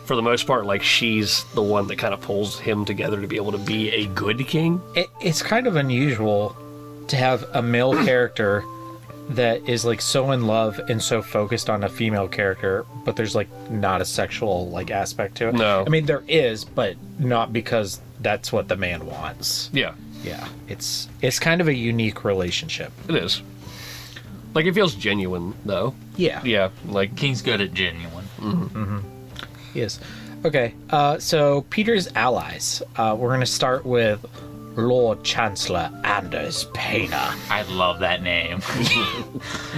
for the most part, she's the one that kind of pulls him together to be able to be a good king. It's kind of unusual to have a male character that is so in love and so focused on a female character, but there's not a sexual aspect to it. No, I mean there is, but not because that's what the man wants. Yeah. It's kind of a unique relationship. It is. It feels genuine though. Yeah. King's good at genuine. Yes. Okay, so Peter's allies. We're going to start with Lord Chancellor Anders Painter. I love that name.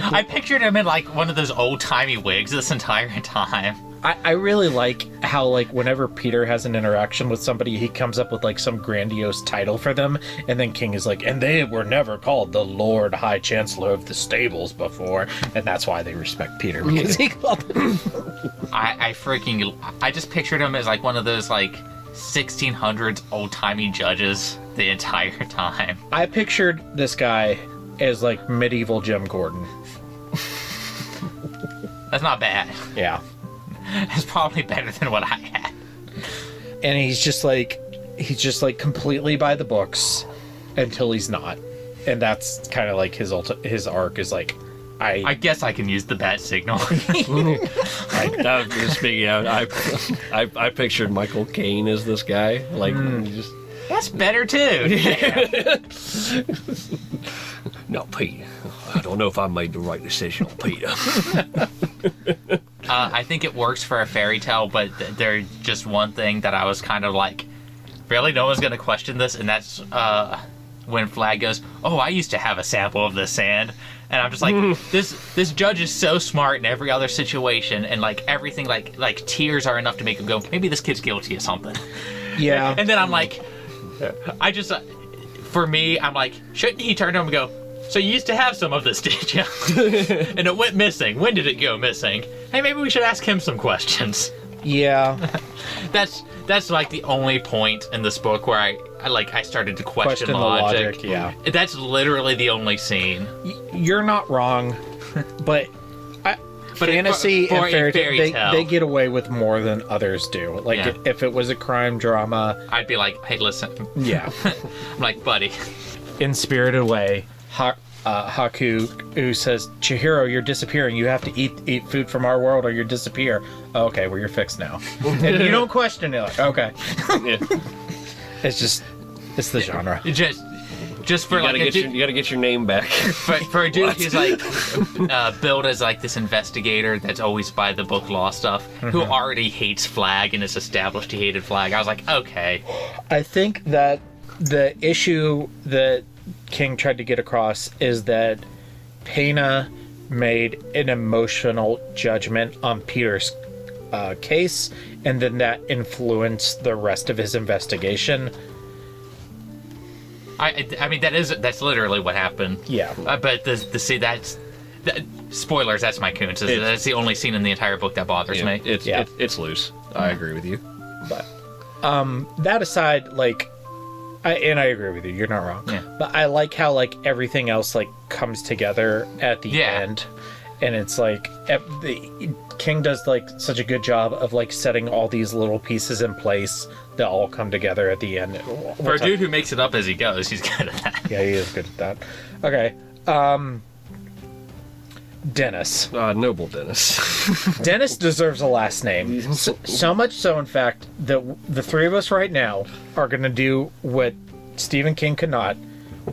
I pictured him in one of those old-timey wigs this entire time. I really like how whenever Peter has an interaction with somebody, he comes up with some grandiose title for them, and then King is and they were never called the Lord High Chancellor of the Stables before, and that's why they respect Peter, because he called them. I just pictured him as one of those 1600s old-timey judges the entire time. I pictured this guy as medieval Jim Gordon. That's not bad. Yeah. It's probably better than what I had. And he's just completely by the books until he's not. And that's kind of his arc is I guess I can use the bat signal. Speaking of, I pictured Michael Caine as this guy. That's better too. No, Pete. I don't know if I made the right decision on Peter. I think it works for a fairy tale, but there's just one thing that I was kind of really, no one's going to question this, and that's when Flag goes, "Oh, I used to have a sample of this sand," and I'm just this judge is so smart in every other situation, and everything, tears are enough to make him go, maybe this kid's guilty of something. Yeah. And then I'm I just, for me, I'm shouldn't he turn to him and go, "So you used to have some of this, did you?" And it went missing. When did it go missing? Hey, maybe we should ask him some questions. Yeah. That's like the only point in this book where I started to question the logic. Yeah. That's literally the only scene. You're not wrong, but fantasy for and a fairy tale. they get away with more than others do. Like, Yeah. if it was a crime drama, I'd be like, hey, listen. yeah. I'm like, buddy. In Spirited Away, Haku, who says, Chihiro, you're disappearing. You have to eat food from our world or you disappear. Okay, well, you're fixed now. And you don't question it. Like, okay. Yeah. It's the genre. Just for You gotta get your name back. for a dude who's like billed as like this investigator that's always by the book law stuff, who already hates Flag and is established he hated Flag. I was like, okay. I think that the issue that King tried to get across is that Pena made an emotional judgment on Peter's case, and then that influenced the rest of his investigation. I mean that's literally what happened. Yeah. But spoilers. That's my Koontz. That's the only scene in the entire book that bothers me. It's loose. I agree with you. But that aside, like, I agree with you. You're not wrong. Yeah. But I like how like everything else like comes together at the end, and it's like the King does like such a good job of like setting all these little pieces in place that all come together at the end. For a dude who makes it up as he goes, he's good at that. Yeah, he is good at that. Okay. Dennis. Noble Dennis. Dennis deserves a last name. So much so, in fact, that the three of us right now are going to do what Stephen King could not.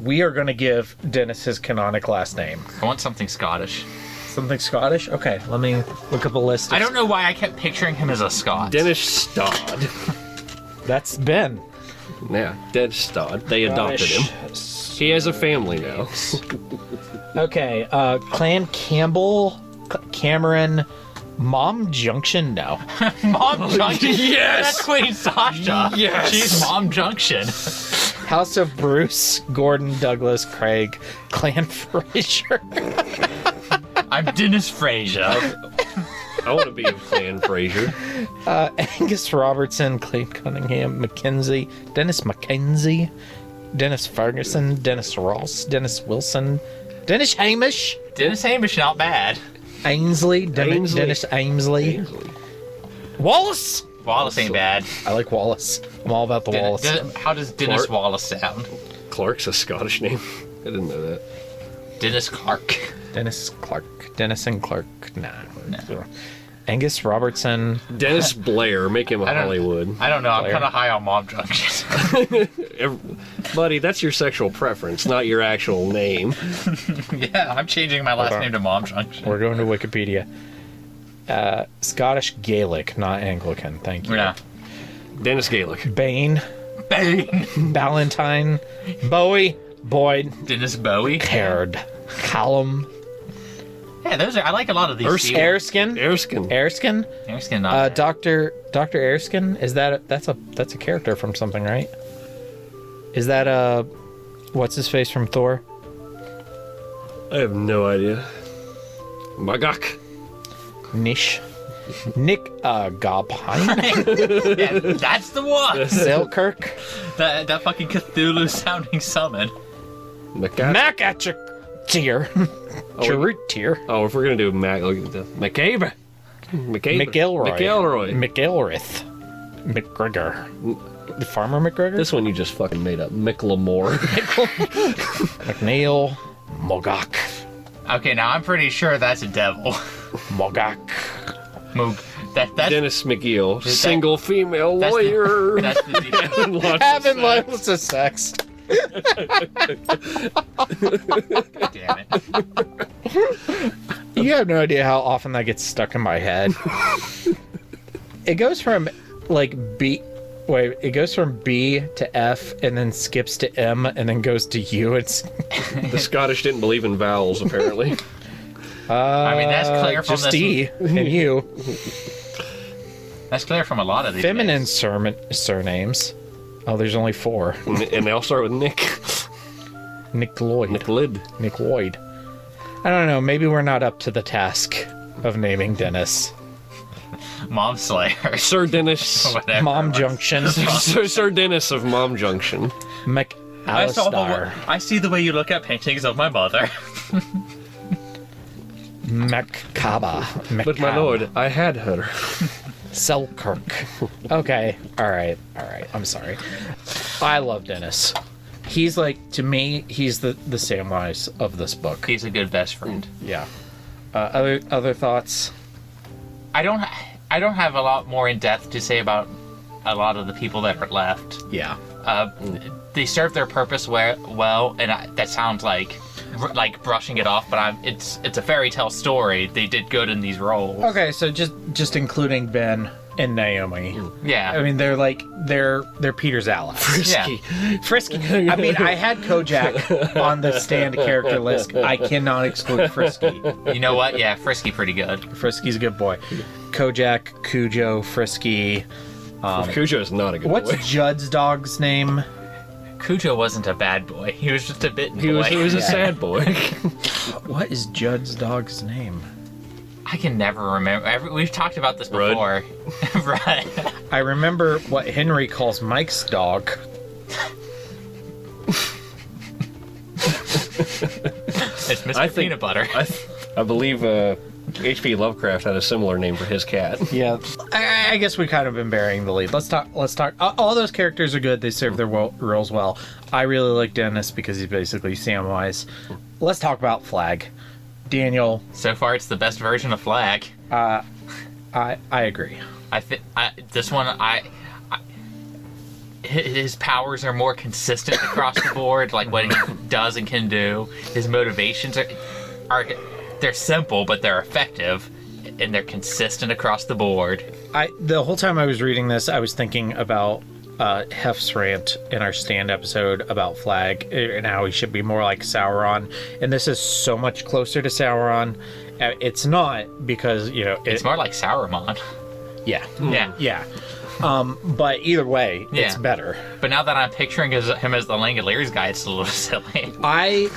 We are going to give Dennis his canonic last name. I want something Scottish. Something Scottish? Okay, let me look up a list. I don't know why I kept picturing him as a Scot. Dennis Stodd. That's Ben. Yeah, Dennis Stodd. They adopted him. He has a family now. Okay, Clan Campbell, Cameron, Mom Junction? No. Mom Junction? Yes! That's Queen Sasha. Yes! She's Mom Junction. House of Bruce, Gordon, Douglas, Craig, Clan Fraser. I'm Dennis Fraser. I want to be a Clan Fraser. Angus Robertson, Clayton Cunningham, Mackenzie, Dennis Mackenzie, Dennis Ferguson, Dennis Ross, Dennis Wilson, Dennis Hamish. Dennis Hamish, not bad. Ainsley, Dennis Ainsley. Wallace. Wallace ain't bad. I like Wallace. I'm all about the Wallace. How does Dennis Wallace sound? Clark's a Scottish name. I didn't know that. Dennis Clark. Dennis Clark. Dennis and Clark. Nah. No. Angus Robertson. Dennis Blair. Make him Hollywood. I don't know. I'm kind of high on Mom Junction. Buddy, that's your sexual preference, not your actual name. Yeah, I'm changing my last name to Mom Junction. We're going to Wikipedia. Scottish Gaelic, not Anglican. Thank you. Yeah. Dennis Gaelic. Bane. Ballantyne. Bowie. Boyd. Dennis Bowie. Caird. Callum. Yeah, those are. I like a lot of these. Erskine. Erskine. Not Dr. Erskine. Is that's a character from something, right? Is that what's his face from Thor? I have no idea. Magok. Nick Gobheim. Yeah, that's the one. Selkirk. That fucking Cthulhu sounding summon. Mac at your tier. Tier. Oh, if we're gonna do Mac, look at the McCabe. McElroy. McElrith. McGregor. Farmer McGregor? This one you just fucking made up. McLemore. McNeil. Mogok. Okay, now I'm pretty sure that's a devil. Mogok. That's Dennis McGill, single female lawyer. That's the Having lots of sex. Damn it. You have no idea how often that gets stuck in my head. It goes from it goes from B to F and then skips to M and then goes to U. It's the Scottish didn't believe in vowels, apparently. I mean, that's clear from just D and U. That's clear from a lot of these. Feminine surnames. Oh, there's only 4. And they all start with Nick. Nick Lloyd. Nick Lid. Nick Lloyd. I don't know. Maybe we're not up to the task of naming Dennis. Mom Slayer. Sir Dennis. Whatever. Mom Junction. Sir Dennis of Mom Junction. McAllister. I see the way you look at paintings of my mother. Macabre. But my lord, I had her. Selkirk. Okay. All right. I'm sorry. I love Dennis. He's like, to me, he's the Samwise of this book. He's a good best friend. Yeah. Other thoughts? I don't have a lot more in depth to say about a lot of the people that are left. Yeah. They serve their purpose well, and that sounds like brushing it off, but it's a fairy tale story. They did good in these roles. Okay, so just including Ben and Naomi. Yeah. I mean, they're Peter's allies. Frisky. Yeah. Frisky. I mean, I had Kojak on the stand character list. I cannot exclude Frisky. You know what? Yeah, Frisky pretty good. Frisky's a good boy. Kojak, Cujo, Frisky. Cujo is not a good boy. What's Judd's dog's name? Cujo wasn't a bad boy. He was just a bitten boy. He was a sad boy. What is Judd's dog's name? I can never remember. We've talked about this Rudd. before. Right. I remember what Henry calls Mike's dog. It's Mr. Peanut Butter. I believe H.P. Lovecraft had a similar name for his cat. Yeah, I guess we kind of been burying the lead. Let's talk. All those characters are good. They serve their roles well. I really like Dennis because he's basically Samwise. Let's talk about Flag. Daniel. So far, it's the best version of Flag. I agree. This one, his powers are more consistent across the board, like what he does and can do. His motivations are they're simple, but they're effective, and they're consistent across the board. The whole time I was reading this, I was thinking about Hef's rant in our Stand episode about Flag and how he should be more like Sauron, and this is so much closer to Sauron. It's not because it's more like Sauron. Yeah. But either way, it's better. But now that I'm picturing him as the Langoliers guy, it's a little silly. I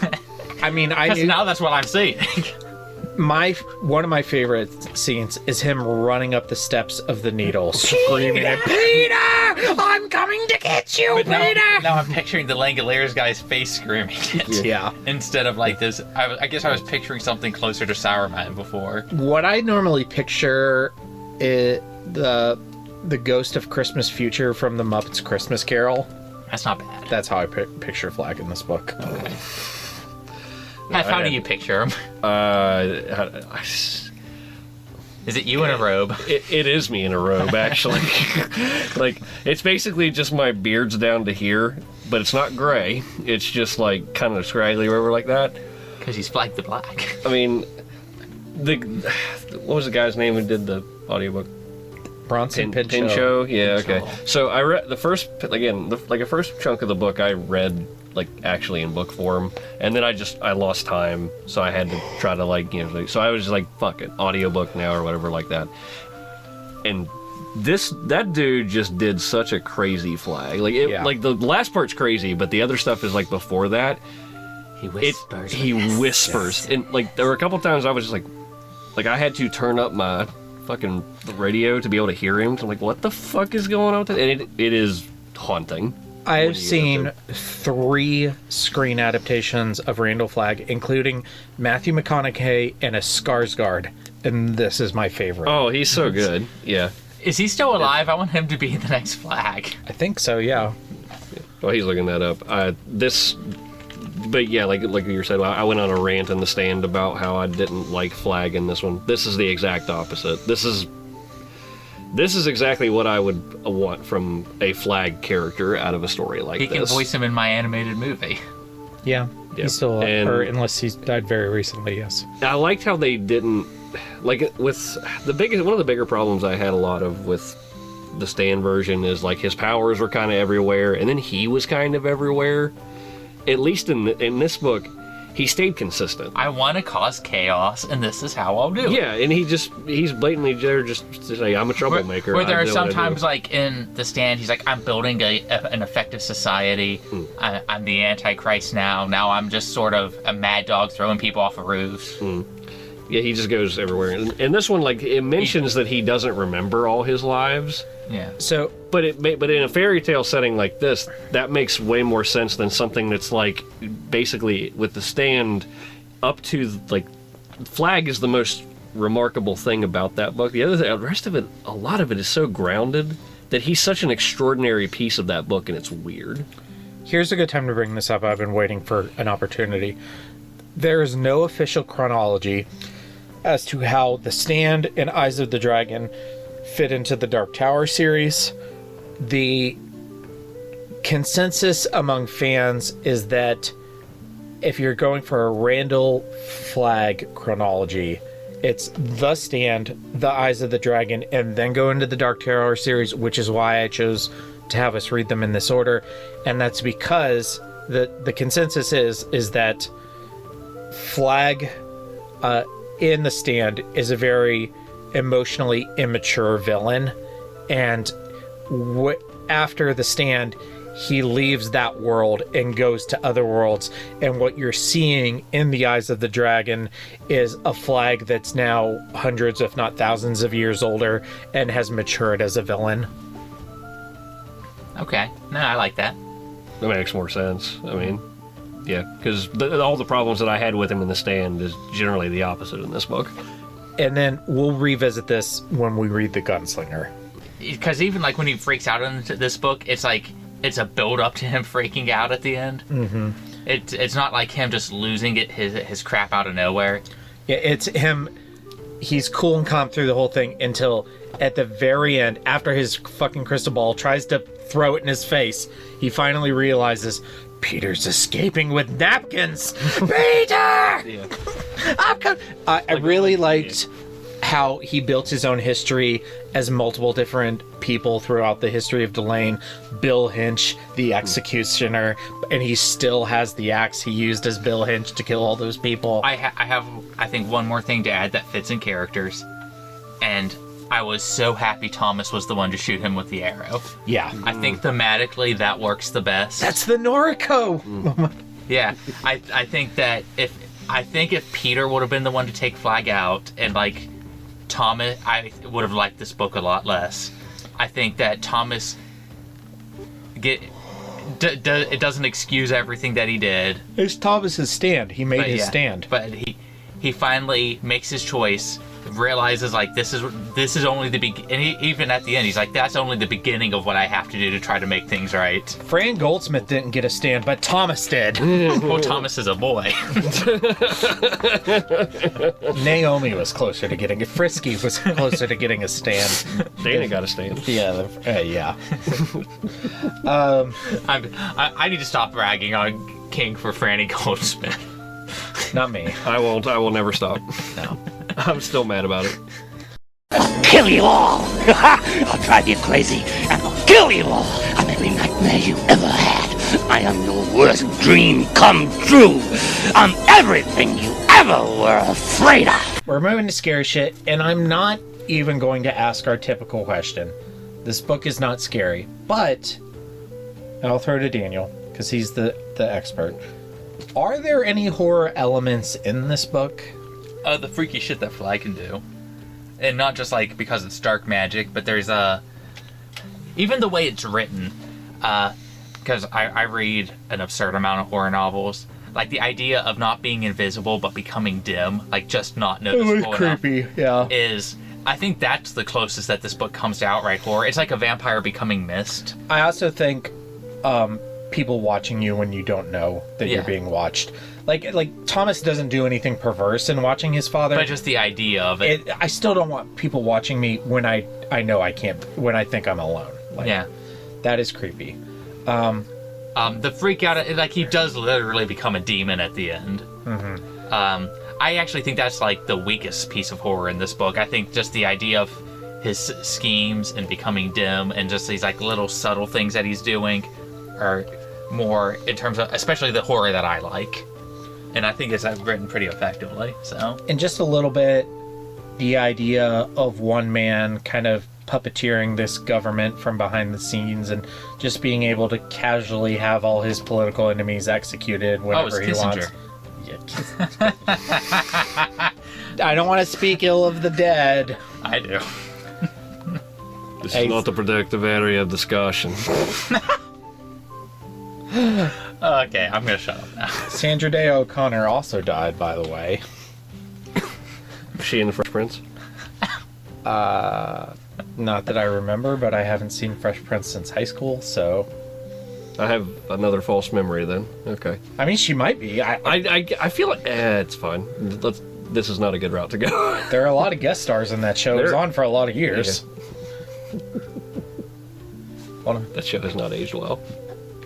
mean, now that's what I'm seeing. One of my favorite scenes is him running up the steps of the Needle, screaming, "Peter, I'm coming to get you, but Peter!" Now I'm picturing the Langoliers guy's face screaming it. Yeah. Instead of like this, I guess I was picturing something closer to Sauron before. What I normally picture is the ghost of Christmas Future from the Muppets Christmas Carol. That's not bad. That's how I picture Flag in this book. Okay. How do you picture him? Is it you in a robe? It is me in a robe, actually. Like, it's basically just my beard's down to here, but it's not gray. It's just, like, kind of scraggly or whatever like that. Because he's Flag the Black. I mean, what was the guy's name who did the audiobook? Bronson Pinchot. Yeah, okay. So I read the first chunk of the book I read actually in book form, and then I lost time, so I had to try to so I was just like, fuck it, audiobook now or whatever like that. And that dude just did such a crazy Flag. Like the last part's crazy, but the other stuff is like before that. He whispers. He whispers, and there were a couple times I was just like I had to turn up my fucking radio to be able to hear him. So I'm like, what the fuck is going on with it? And it is haunting. I have seen 3 screen adaptations of Randall Flagg, including Matthew McConaughey and a Skarsgård, and this is my favorite. Oh, he's so good. Yeah. Is he still alive? I want him to be the next Flag. I think so, yeah. Well, he's looking that up. But yeah, like you said, I went on a rant in the Stand about how I didn't like Flag in this one. This is the exact opposite. This is exactly what I would want from a Flag character out of a story like this. He can voice him in my animated movie. Yeah. He's still or unless he's died very recently, yes. I liked how they didn't with one of the bigger problems I had a lot of with the Stand version is his powers were kind of everywhere, and then he was kind of everywhere. At least in this book, he stayed consistent. I want to cause chaos, and this is how I'll do it. Yeah, and he's blatantly there just to say, I'm a troublemaker. Where there are sometimes, in the Stand, he's like, I'm building an effective society. I'm the Antichrist now. Now I'm just sort of a mad dog throwing people off of roofs. Yeah, he just goes everywhere. And this one, like, it mentions that he doesn't remember all his lives. Yeah. So, but in a fairy tale setting like this, that makes way more sense than something that's like basically with the Stand up to like Flag is the most remarkable thing about that book. The rest of it, a lot of it is so grounded that he's such an extraordinary piece of that book, and it's weird. Here's a good time to bring this up. I've been waiting for an opportunity. There is no official chronology as to how The Stand and Eyes of the Dragon fit into the Dark Tower series. The consensus among fans is that if you're going for a Randall Flag chronology, it's The Stand, The Eyes of the Dragon, and then go into the Dark Tower series, which is why I chose to have us read them in this order. And that's because the consensus is that Flag in The Stand is a very emotionally immature villain, and after The Stand he leaves that world and goes to other worlds, and what you're seeing in The Eyes of the Dragon is a Flag that's now hundreds if not thousands of years older and has matured as a villain. Okay, no, I like that. That makes more sense. I mean, yeah, because all the problems that I had with him in The Stand is generally the opposite in this book. And then we'll revisit this when we read The Gunslinger. Because even like when he freaks out into this book, it's like it's a build up to him freaking out at the end. Mm-hmm. It's not like him just losing his crap out of nowhere. Yeah, it's him. He's cool and calm through the whole thing until at the very end, after his fucking crystal ball tries to throw it in his face, he finally realizes Peter's escaping with napkins. Peter! Yeah. I really liked how he built his own history as multiple different people throughout the history of Delane. Bill Hinch, the executioner, and he still has the axe he used as Bill Hinch to kill all those people. I have, I think, one more thing to add that fits in characters. And I was so happy Thomas was the one to shoot him with the arrow. Yeah. I think thematically that works the best. That's the Noriko! Yeah. I think that if Peter would have been the one to take Flag out, and like Thomas, I would have liked this book a lot less. I think that Thomas it doesn't excuse everything that he did. It's Thomas's stand. He made his stand. But he finally makes his choice, realizes like this is only the beginning. And even at the end, he's like, that's only the beginning of what I have to do to try to make things right. Fran Goldsmith didn't get a stand, but Thomas did. Well, Thomas is a boy. Naomi was closer to getting it. Frisky was closer to getting a stand. Dana got a stand. Yeah, yeah. I need to stop ragging on King for Franny Goldsmith. Not me. I won't. I will never stop. No. I'm still mad about it. Kill you all! I'll drive you crazy, and I'll kill you all! I'm every nightmare you ever had. I am your worst dream come true. I'm everything you ever were afraid of. We're moving to scary shit, and I'm not even going to ask our typical question. This book is not scary, but, and I'll throw to Daniel, because he's the expert. Are there any horror elements in this book? The freaky shit that Fly can do. And not just like because it's dark magic, but there's even the way it's written, because I read an absurd amount of horror novels. Like the idea of not being invisible but becoming dim, like just not noticeable enough, creepy, yeah. is, I think that's the closest that this book comes to outright horror. It's like a vampire becoming mist. I also think people watching you when you don't know that you're being watched. Like Thomas doesn't do anything perverse in watching his father. But just the idea of it. I still don't want people watching me when I know I can't, when I think I'm alone. Like, yeah. That is creepy. The freak out, like he does literally become a demon at the end. Mm-hmm. I actually think that's like the weakest piece of horror in this book. I think just the idea of his schemes and becoming dim and just these like little subtle things that he's doing are more in terms of, especially the horror that I like. And I think it's written pretty effectively, so. And just a little bit, the idea of one man kind of puppeteering this government from behind the scenes and just being able to casually have all his political enemies executed whenever he wants. Yeah. I don't want to speak ill of the dead. I do. This is not the productive area of discussion. Okay, I'm gonna shut up now. Sandra Day O'Connor also died, by the way. Was she in the Fresh Prince? Not that I remember, but I haven't seen Fresh Prince since high school, so... I have another false memory then. Okay. I mean, she might be. I feel like... it's fine. This is not a good route to go. There are a lot of guest stars in that show. It was on for a lot of years. Yeah. That show has not aged well.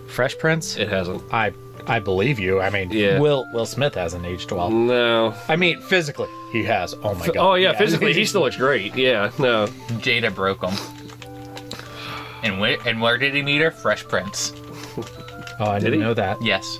Fresh Prince? It hasn't. I believe you. I mean, yeah. Will Smith hasn't aged well. No. I mean, physically, he has. Oh my god. Oh yeah, physically he still looks great. Yeah, no. Jada broke him. And where did he meet her? Fresh Prince. Oh, I didn't know that. Yes.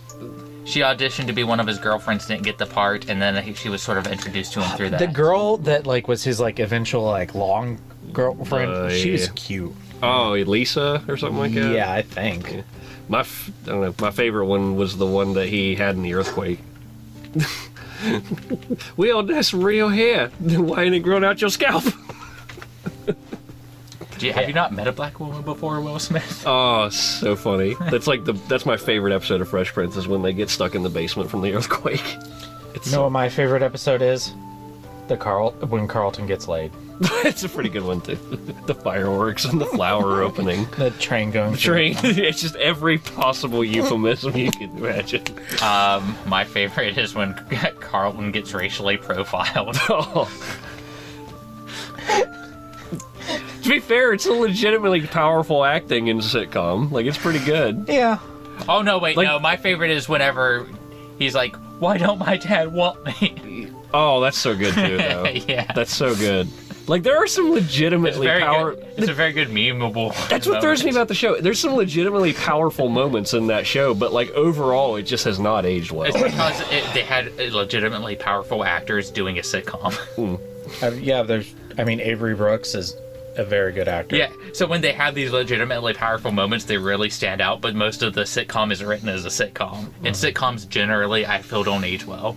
She auditioned to be one of his girlfriends, didn't get the part, and then she was sort of introduced to him through that. The girl that was his eventual long girlfriend, she was cute. Oh, Lisa or something like that. Yeah, I think. Yeah. I don't know. My favorite one was the one that he had in the earthquake. Will, that's real hair. Why ain't it grown out your scalp? Have you not met a black woman before, Will Smith? Oh, so funny. That's my favorite episode of Fresh Prince is when they get stuck in the basement from the earthquake. You know what my favorite episode is? When Carlton gets laid. It's a pretty good one too. The fireworks and the flower opening. The train going. The train. It's just every possible euphemism you can imagine. My favorite is when Carlton gets racially profiled. Oh. To be fair, it's a legitimately powerful acting in a sitcom. It's pretty good. Yeah. Oh no, wait, no. My favorite is whenever he's like, "Why don't my dad want me?" Oh, that's so good too, though. Yeah. That's so good. There are some legitimately It's a very good memeable. That's what throws me about the show. There's some legitimately powerful moments in that show, but overall, it just has not aged well. It's because they had legitimately powerful actors doing a sitcom. Avery Brooks is a very good actor. Yeah, so when they have these legitimately powerful moments, they really stand out, but most of the sitcom is written as a sitcom. And sitcoms generally, I feel, don't age well.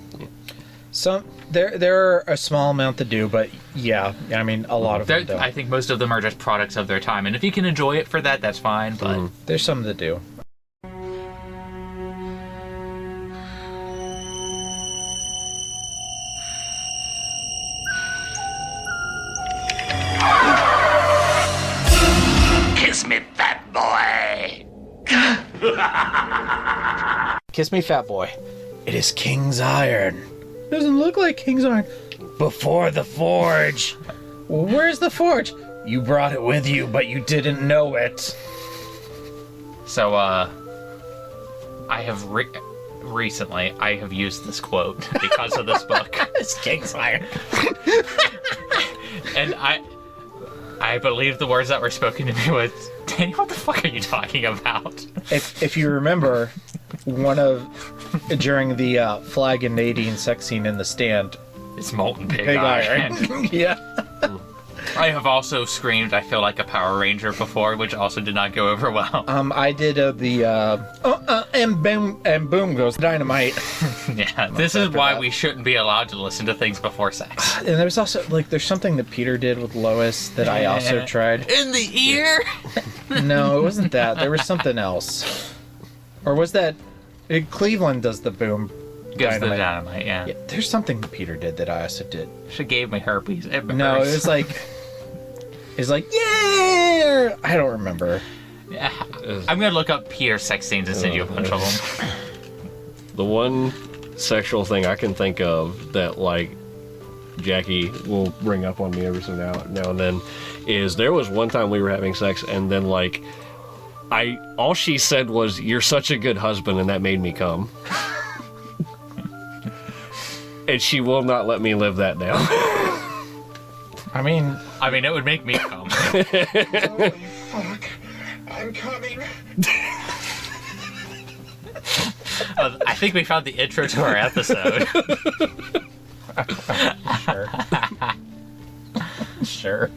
There are a small amount that do, but yeah, a lot of them don't. I think most of them are just products of their time, and if you can enjoy it for that, that's fine, but... There's some that do. Kiss me, fat boy. Kiss me, fat boy. It is King's Iron. Doesn't look like King's Iron. Before the forge. Where's the forge? You brought it with you, but you didn't know it. So, I have recently used this quote because of this book. It's King's Iron. And I believe the words that were spoken to me was, Danny, what the fuck are you talking about? If you remember, during the Flag and Nadine sex scene in the stand, it's molten pig iron. Yeah. I have also screamed, I feel like a Power Ranger before, which also did not go over well. I did and boom goes dynamite. Yeah, this is why we shouldn't be allowed to listen to things before sex. And there's also, there's something that Peter did with Lois that I also tried. In the ear? No, it wasn't that. There was something else. Or was that... Cleveland does the boom. Gives the dynamite, yeah. There's something Peter did that I also did. She gave me herpes. No, it was yeah! I don't remember. Yeah. I'm gonna look up Peter's sex scenes and send you a bunch of them. The one sexual thing I can think of that, Jackie will bring up on me every so now and then is there was one time we were having sex and then, all she said was, "You're such a good husband," and that made me come. And she will not let me live that down. I mean, it would make me come. Holy fuck. I'm coming. I think we found the intro to our episode. Sure.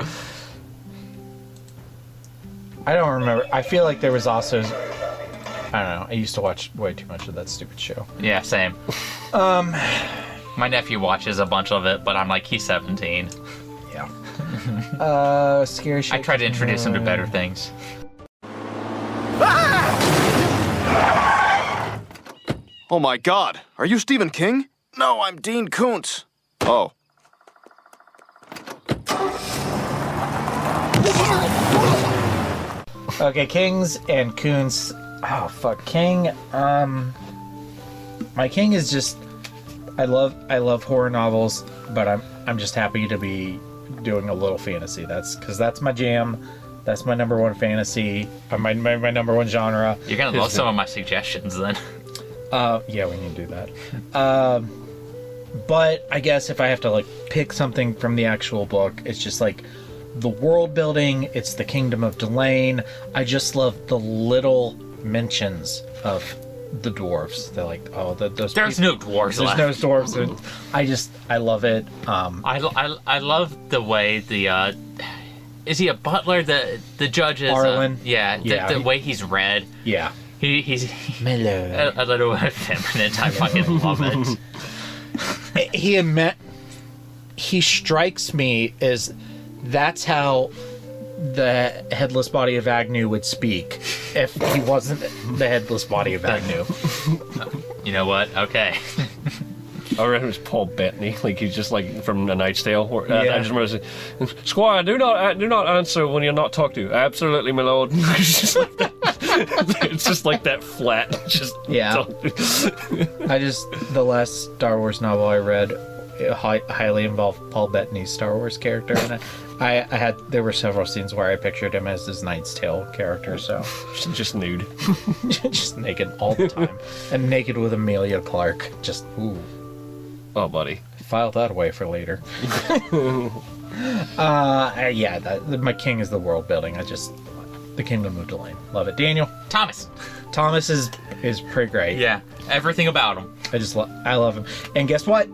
I don't remember. I feel like there was also... I don't know. I used to watch way too much of that stupid show. Yeah, same. My nephew watches a bunch of it, but I'm like, he's 17. Yeah. Scary shit. I try to introduce him to better things. Oh my God, are you Stephen King? No, I'm Dean Koontz. Oh. Okay, Kings and Koontz. Oh fuck, King. My King is just. I love horror novels, but I'm just happy to be doing a little fantasy. That's my jam. That's my number one fantasy. My number one genre. You're gonna love some of my suggestions then. Yeah, we need to do that. But I guess if I have to like pick something from the actual book, it's just like the world building. It's the Kingdom of Delane. I just love the little mentions of the dwarves. They're like, oh, those. There's no dwarves. There's no dwarves. I love it. I love the way the. Is he a butler? The judge is. Arlen. The way he's read. Yeah. He's Mellow. a little effeminate. I fucking love it. He strikes me as that's how the headless body of Agnew would speak if he wasn't the headless body of Agnew. You know what? Okay. I remember it was Paul Bettany, like he's just like from A Knight's Tale. Yeah. I just remember saying, "Squire, do not answer when you're not talked to." Absolutely, my lord. It's just like that. It's just like that flat. Just yeah. The last Star Wars novel I read highly involved Paul Bettany's Star Wars character, and there were several scenes where I pictured him as his Knight's Tale character. So just nude, just naked all the time, and naked with Amelia Clark. Just ooh. Oh, buddy. File that away for later. My King is the world building. The Kingdom of Delane. Love it. Daniel? Thomas is pretty great. Yeah, everything about him. I love him. And guess what?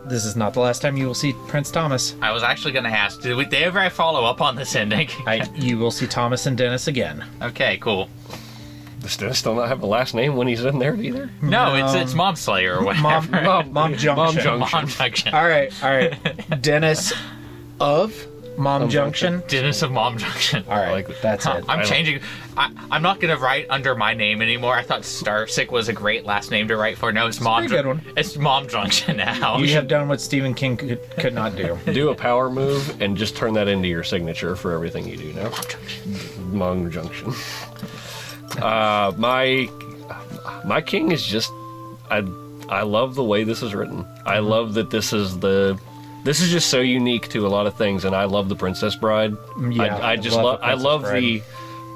This is not the last time you will see Prince Thomas. I was actually going to ask, did they ever follow up on this ending? You will see Thomas and Dennis again. Okay, cool. Does Dennis still not have a last name when he's in there either? No, it's Mom Slayer or whatever. Mom Junction. Mom Junction. All right. Dennis of Mom Junction. Dennis of Mom Junction. All right, that's it. I'm changing. I'm not going to write under my name anymore. I thought Starsick was a great last name to write for. No, it's Mom Junction. Good one. It's Mom Junction now. You have done what Stephen King could not do. Do a power move and just turn that into your signature for everything you do now. Mom Junction. My King is just I love the way this is written. I love that this is just so unique to a lot of things, and I love the Princess Bride. Yeah, I love the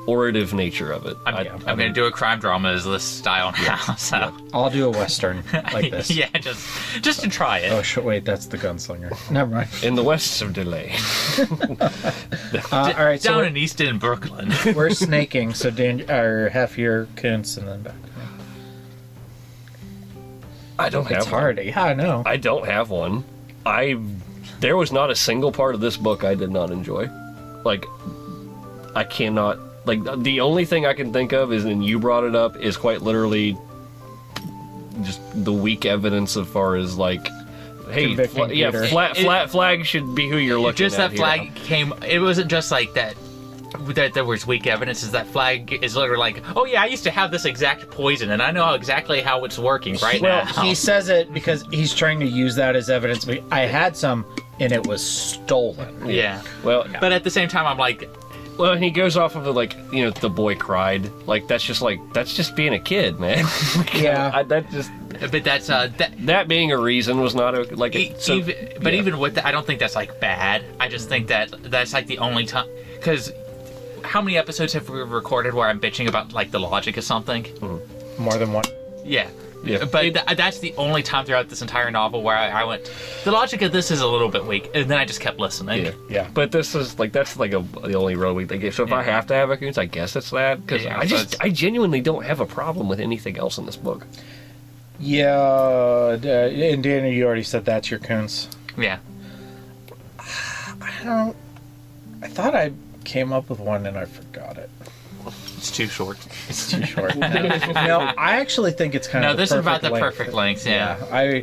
orative nature of it. I'm going to do a crime drama as this style now. So yeah. I'll do a western like this. Yeah, just to try it. Oh, wait, that's the gunslinger. Never mind. In the west of Delay. All right, so down in Easton, Brooklyn. We're snaking, so half your Koontz and then back. I don't have It's hard. one. Yeah, I know. I don't have one. There was not a single part of this book I did not enjoy. Like, I cannot... Like, the only thing I can think of is, and you brought it up, is quite literally just the weak evidence as far as, like, hey, flag should be who you're looking just at. Just that flag came... It wasn't just like that there was weak evidence. Is that flag is literally like, oh yeah, I used to have this exact poison, and I know exactly how it's working now. Well, he says it because he's trying to use that as evidence. I had some, and it was stolen. Yeah. Well, but at the same time, I'm like... Well, and he goes off of the boy cried. Like, that's just being a kid, man. Yeah. But that's that being a reason was not even with that, I don't think that's like bad. I just think that's like the only time, because how many episodes have we recorded where I'm bitching about like the logic of something? More than one. Yeah. Yeah, but that's the only time throughout this entire novel where I went, the logic of this is a little bit weak, and then I just kept listening. Yeah. But this is like the only real weak thing. So if I have to have a Koontz, I guess it's that, because I genuinely don't have a problem with anything else in this book. Yeah, and Daniel, you already said that's your Koontz. Yeah. I thought I came up with one and I forgot it. It's too short. It's too short. No, I actually think it's kind of this is about the perfect length. Yeah.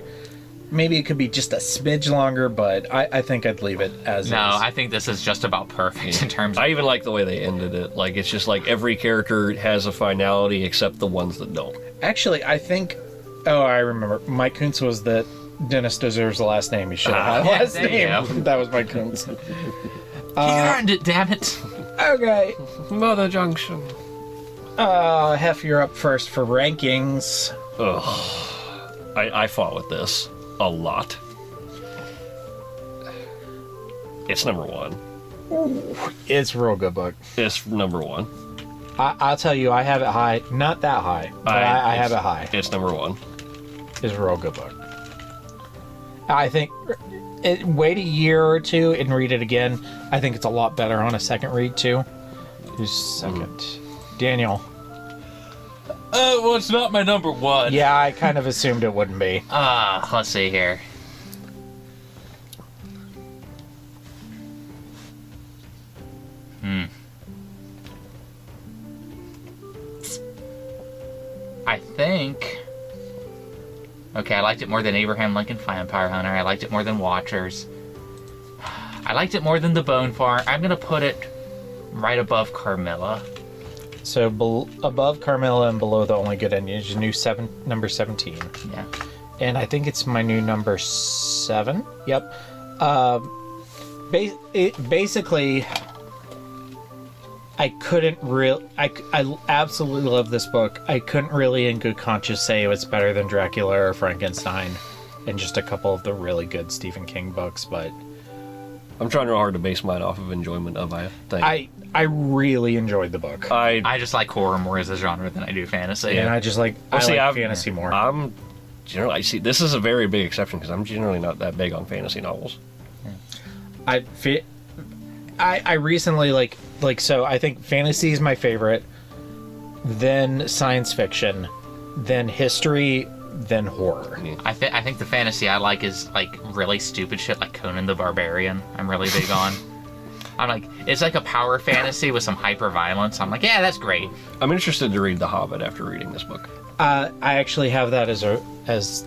maybe it could be just a smidge longer, but I think I'd leave it as is. No, I think this is just about perfect in terms of... I even like the way they ended it. Like, it's just like every character has a finality except the ones that don't. Actually, I think... Oh, I remember. Mike Koontz was that Dennis deserves the last name. He should have had the last name. That was Mike Koontz. He earned it, damn it. Okay. Mother Junction. Hef, you're up first for rankings. Ugh. I fought with this a lot. It's number one. Ooh, it's a real good book. It's number one. I'll tell you, I have it high. Not that high, but I have it high. It's number one. It's a real good book. I think wait a year or two and read it again. I think it's a lot better on a second read, too. Who's second? Daniel. Well, it's not my number one. Yeah, I kind of assumed it wouldn't be. Let's see here. I think... Okay, I liked it more than Abraham Lincoln Vampire Hunter. I liked it more than Watchers. I liked it more than The Bone Farm. I'm going to put it right above Carmilla. So above Carmilla and below The Only Good Ending is your new number 17. Yeah. And I think it's my new number 7. Yep. Basically, I couldn't really... I absolutely love this book. I couldn't really in good conscience say it's better than Dracula or Frankenstein and just a couple of the really good Stephen King books, but... I'm trying real hard to base mine off of enjoyment of a thing. I really enjoyed the book. I just like horror more as a genre than I do fantasy. And I just like, like fantasy more. I'm generally... this is a very big exception because I'm generally not that big on fantasy novels. I recently so I think fantasy is my favorite, then science fiction, then history, then horror. I think the fantasy I like is like really stupid shit like Conan the Barbarian. I'm really big on. I'm like, it's like a power fantasy with some hyper violence. I'm like, yeah, that's great. I'm interested to read The Hobbit after reading this book. I actually have that as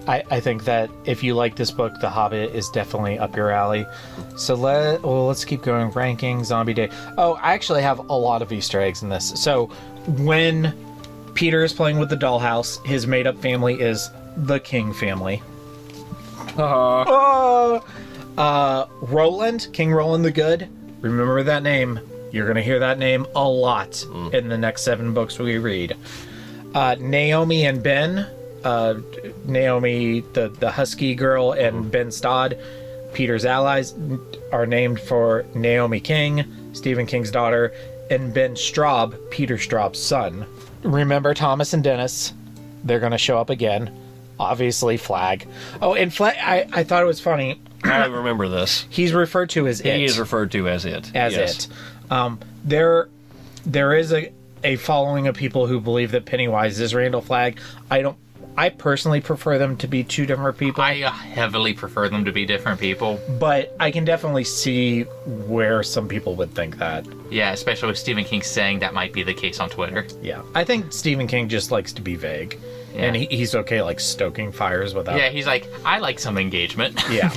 I think that if you like this book, The Hobbit is definitely up your alley. So let's keep going. Ranking, Zombie Day. Oh, I actually have a lot of Easter eggs in this. So when Peter is playing with the dollhouse, his made-up family is the King family. Roland, King Roland the Good. Remember that name. You're going to hear that name a lot in the next 7 books we read. Naomi and Ben. Naomi, the husky girl, and Ben Stodd, Peter's allies, are named for Naomi King, Stephen King's daughter, and Ben Straub, Peter Straub's son. Remember Thomas and Dennis. They're going to show up again. Obviously, Flag. Oh, and Flag, I thought it was funny. I remember this. He's referred to as it. He is referred to as it. As it. There is a following of people who believe that Pennywise is Randall Flagg. I personally prefer them to be 2 different people. I heavily prefer them to be different people. But I can definitely see where some people would think that. Yeah, especially with Stephen King saying that might be the case on Twitter. Yeah. I think Stephen King just likes to be vague. Yeah. And he's okay, like, stoking fires without... Yeah, he's like, I like some engagement. Yeah.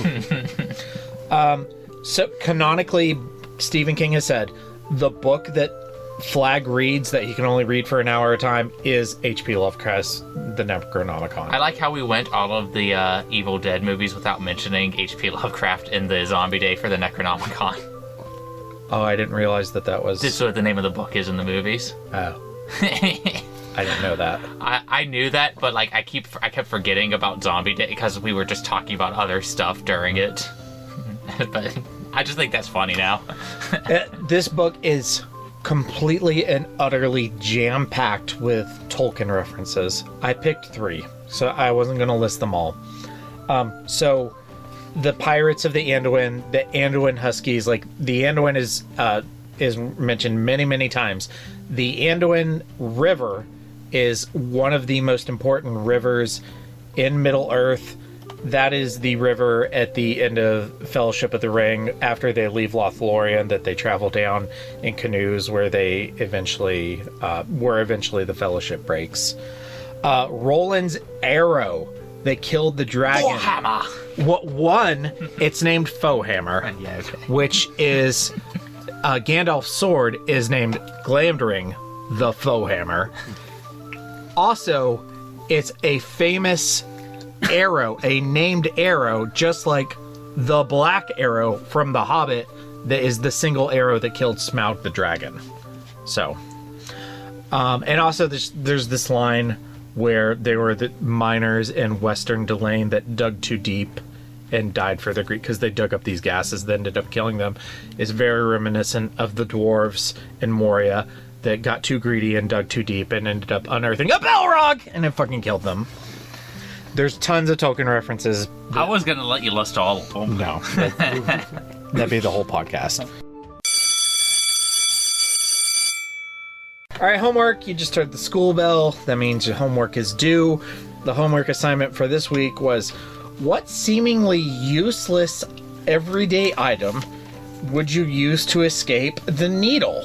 So, canonically, Stephen King has said, the book that Flagg reads that he can only read for an hour at a time is H.P. Lovecraft's The Necronomicon. I like how we went all of the Evil Dead movies without mentioning H.P. Lovecraft in the Zombie Day for the Necronomicon. Oh, I didn't realize that was... This is what the name of the book is in the movies. Oh. I didn't know that. I knew that, but like I kept forgetting about Zombie Day because we were just talking about other stuff during it. But I just think that's funny now. This book is completely and utterly jam-packed with Tolkien references. I picked 3, so I wasn't going to list them all. So, the Pirates of the Anduin Huskies, like, the Anduin is mentioned many, many times. The Anduin River is one of the most important rivers in Middle-earth. That is the river at the end of Fellowship of the Ring after they leave Lothlorien, that they travel down in canoes where they eventually the Fellowship breaks. Roland's arrow. that killed the dragon. Warhammer. What one? It's named Foehammer, Yeah, okay. which is Gandalf's sword is named Glamdring the Foehammer. Also, it's a famous arrow, a named arrow, just like the black arrow from The Hobbit, that is the single arrow that killed Smaug the dragon. So, and also there's this line where they were the miners in Western Delane that dug too deep and died for their greed because they dug up these gases that ended up killing them. Is very reminiscent of the dwarves in Moria that got too greedy and dug too deep and ended up unearthing a Balrog and it fucking killed them. There's tons of Tolkien references. I was going to let you list all of them. No. That'd be the whole podcast. All right, homework. You just heard the school bell. That means your homework is due. The homework assignment for this week was, what seemingly useless everyday item would you use to escape the needle?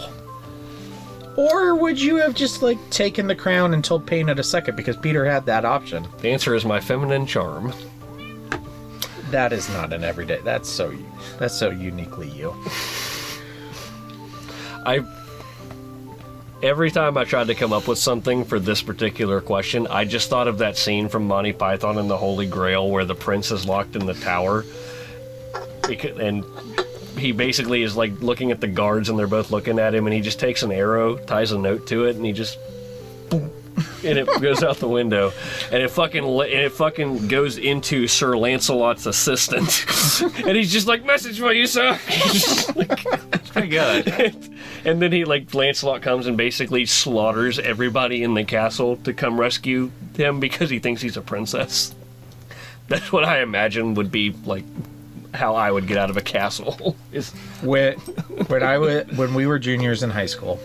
Or would you have just, like, taken the crown and told Payne a second because Peter had that option? The answer is my feminine charm. That is not an everyday. That's so uniquely you. Every time I tried to come up with something for this particular question, I just thought of that scene from Monty Python and the Holy Grail where the prince is locked in the tower. And he basically is like looking at the guards and they're both looking at him, and he just takes an arrow, ties a note to it, and he just... and it goes out the window, and it fucking goes into Sir Lancelot's assistant, and he's just like, "Message for you, sir." It's pretty good. And then Lancelot comes and basically slaughters everybody in the castle to come rescue him because he thinks he's a princess. That's what I imagine would be like how I would get out of a castle. When we were juniors in high school,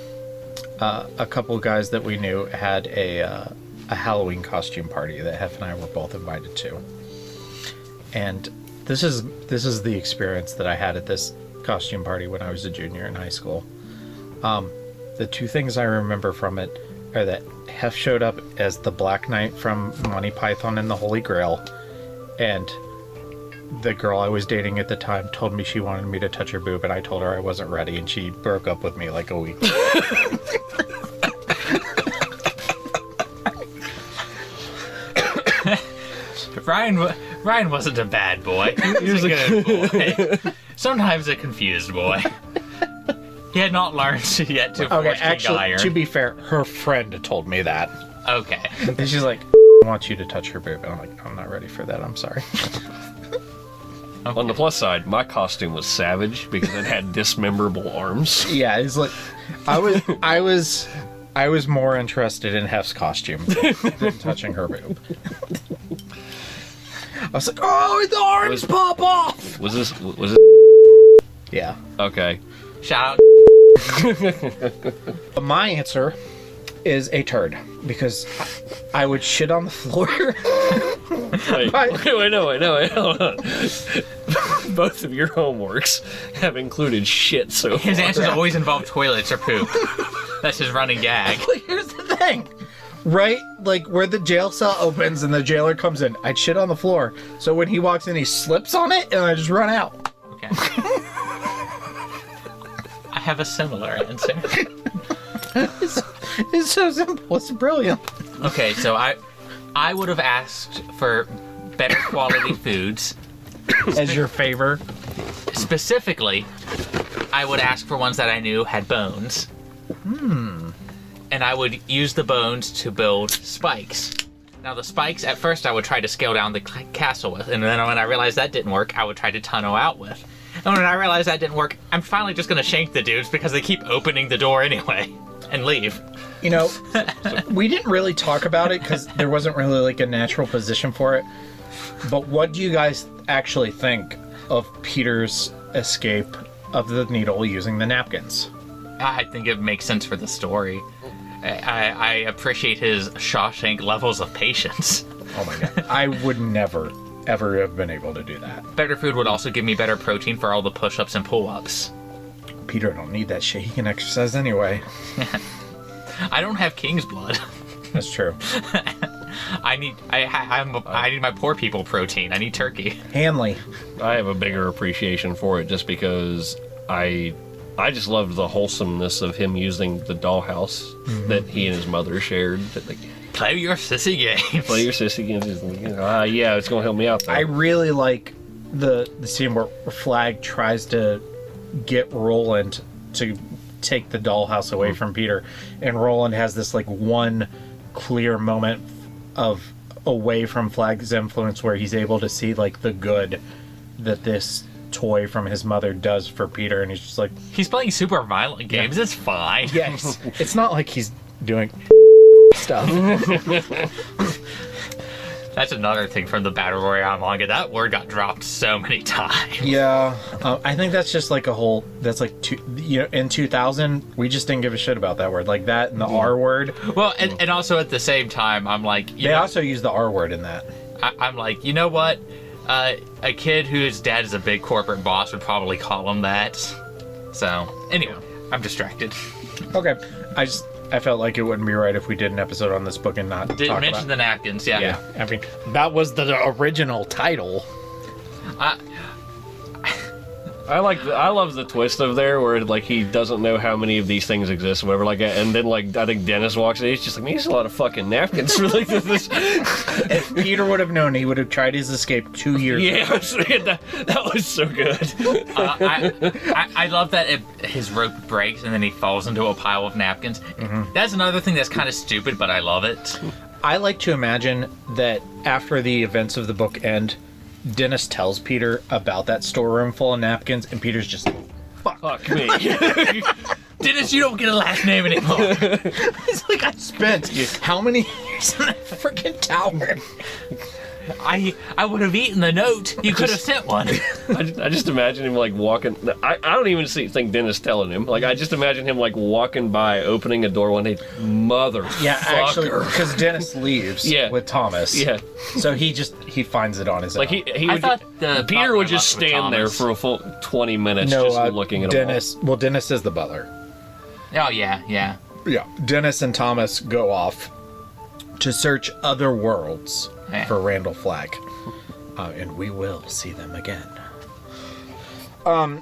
a couple guys that we knew had a Halloween costume party that Hef and I were both invited to. And this is the experience that I had at this costume party when I was a junior in high school. The two things I remember from it are that Hef showed up as the Black Knight from Monty Python and the Holy Grail, and the girl I was dating at the time told me she wanted me to touch her boob, and I told her I wasn't ready, and she broke up with me like a week. Ryan wasn't a bad boy. He was a good boy. Sometimes a confused boy. He had not learned yet to forge actually, iron. to be fair, her friend told me that. Okay. And she's like, "I want you to touch her boob." And I'm like, "I'm not ready for that. I'm sorry." Okay. On the plus side, my costume was savage because it had dismemberable arms. Yeah, it's like I was more interested in Hef's costume than touching her boob. I was like, "Oh, the arms pop off!" Was this? Yeah. Okay. Shout out. My answer is a turd because I would shit on the floor. Wait, no, hold on. Both of your homeworks have included shit so far. His answers always involve toilets or poop. That's his running gag. But here's the thing. Right? Like, where the jail cell opens and the jailer comes in, I'd shit on the floor. So when he walks in, he slips on it, and I just run out. Okay. I have a similar answer. It's so simple. It's brilliant. Okay, so I would have asked for better quality foods. As your favor? Specifically, I would ask for ones that I knew had bones. And I would use the bones to build spikes. Now the spikes, at first I would try to scale down the castle with, and then when I realized that didn't work, I would try to tunnel out with. And when I realized that didn't work, I'm finally just going to shank the dudes because they keep opening the door anyway, and leave. You know, we didn't really talk about it because there wasn't really like a natural position for it. But what do you guys actually think of Peter's escape of the needle using the napkins? I think it makes sense for the story. I appreciate his Shawshank levels of patience. Oh my god. I would never, ever have been able to do that. Better food would also give me better protein for all the push-ups and pull-ups. Peter don't need that shit. He can exercise anyway. I don't have king's blood. That's true. I need my poor people protein. I need turkey. Hanley. I have a bigger appreciation for it just because I just loved the wholesomeness of him using the dollhouse that he and his mother shared. That, like, play your sissy games. Play your sissy games. Yeah, it's going to help me out, though. I really like the scene where Flag tries to get Roland to take the dollhouse away from Peter, and Roland has this like one clear moment of away from Flag's influence where he's able to see like the good that this toy from his mother does for Peter, and he's just like, he's playing super violent games. It's fine. Yes, it's not like he's doing stuff. That's another thing from the Battle Royale manga. That word got dropped so many times. Yeah, I think that's just like a whole. That's like in 2000, we just didn't give a shit about that word, like that and the R word. Well, and also at the same time, I'm like, they also use the R word in that. I'm like, you know what? A kid whose dad is a big corporate boss would probably call him that. So anyway, I'm distracted. Okay, I felt like it wouldn't be right if we did an episode on this book and not didn't mention the napkins. Yeah, I mean that was the original title. I love the twist of there where like he doesn't know how many of these things exist or whatever like that, and then like I think Dennis walks in, he's just like, man, he's a lot of fucking napkins for like this. If Peter would have known, he would have tried his escape 2 years ago. That was so good. I love that his rope breaks and then he falls into a pile of napkins. That's another thing that's kind of stupid, but I love it. I like to imagine that after the events of the book end, Dennis tells Peter about that storeroom full of napkins, and Peter's just like, fuck me. Dennis, you don't get a last name anymore. It's like, I spent how many years in that freaking tower? I would have eaten the note. You could have sent one. I just imagine him like walking. I don't even think Dennis telling him. Like I just imagine him like walking by, opening a door one day. Motherfucker. Yeah, actually, because Dennis leaves with Thomas. Yeah. So he finds it on his own. Like Peter would just stand there for a full 20 minutes just looking at Dennis. him. Well, Dennis is the butler. Oh yeah. Dennis and Thomas go off to search other worlds for Randall Flagg, and we will see them again. All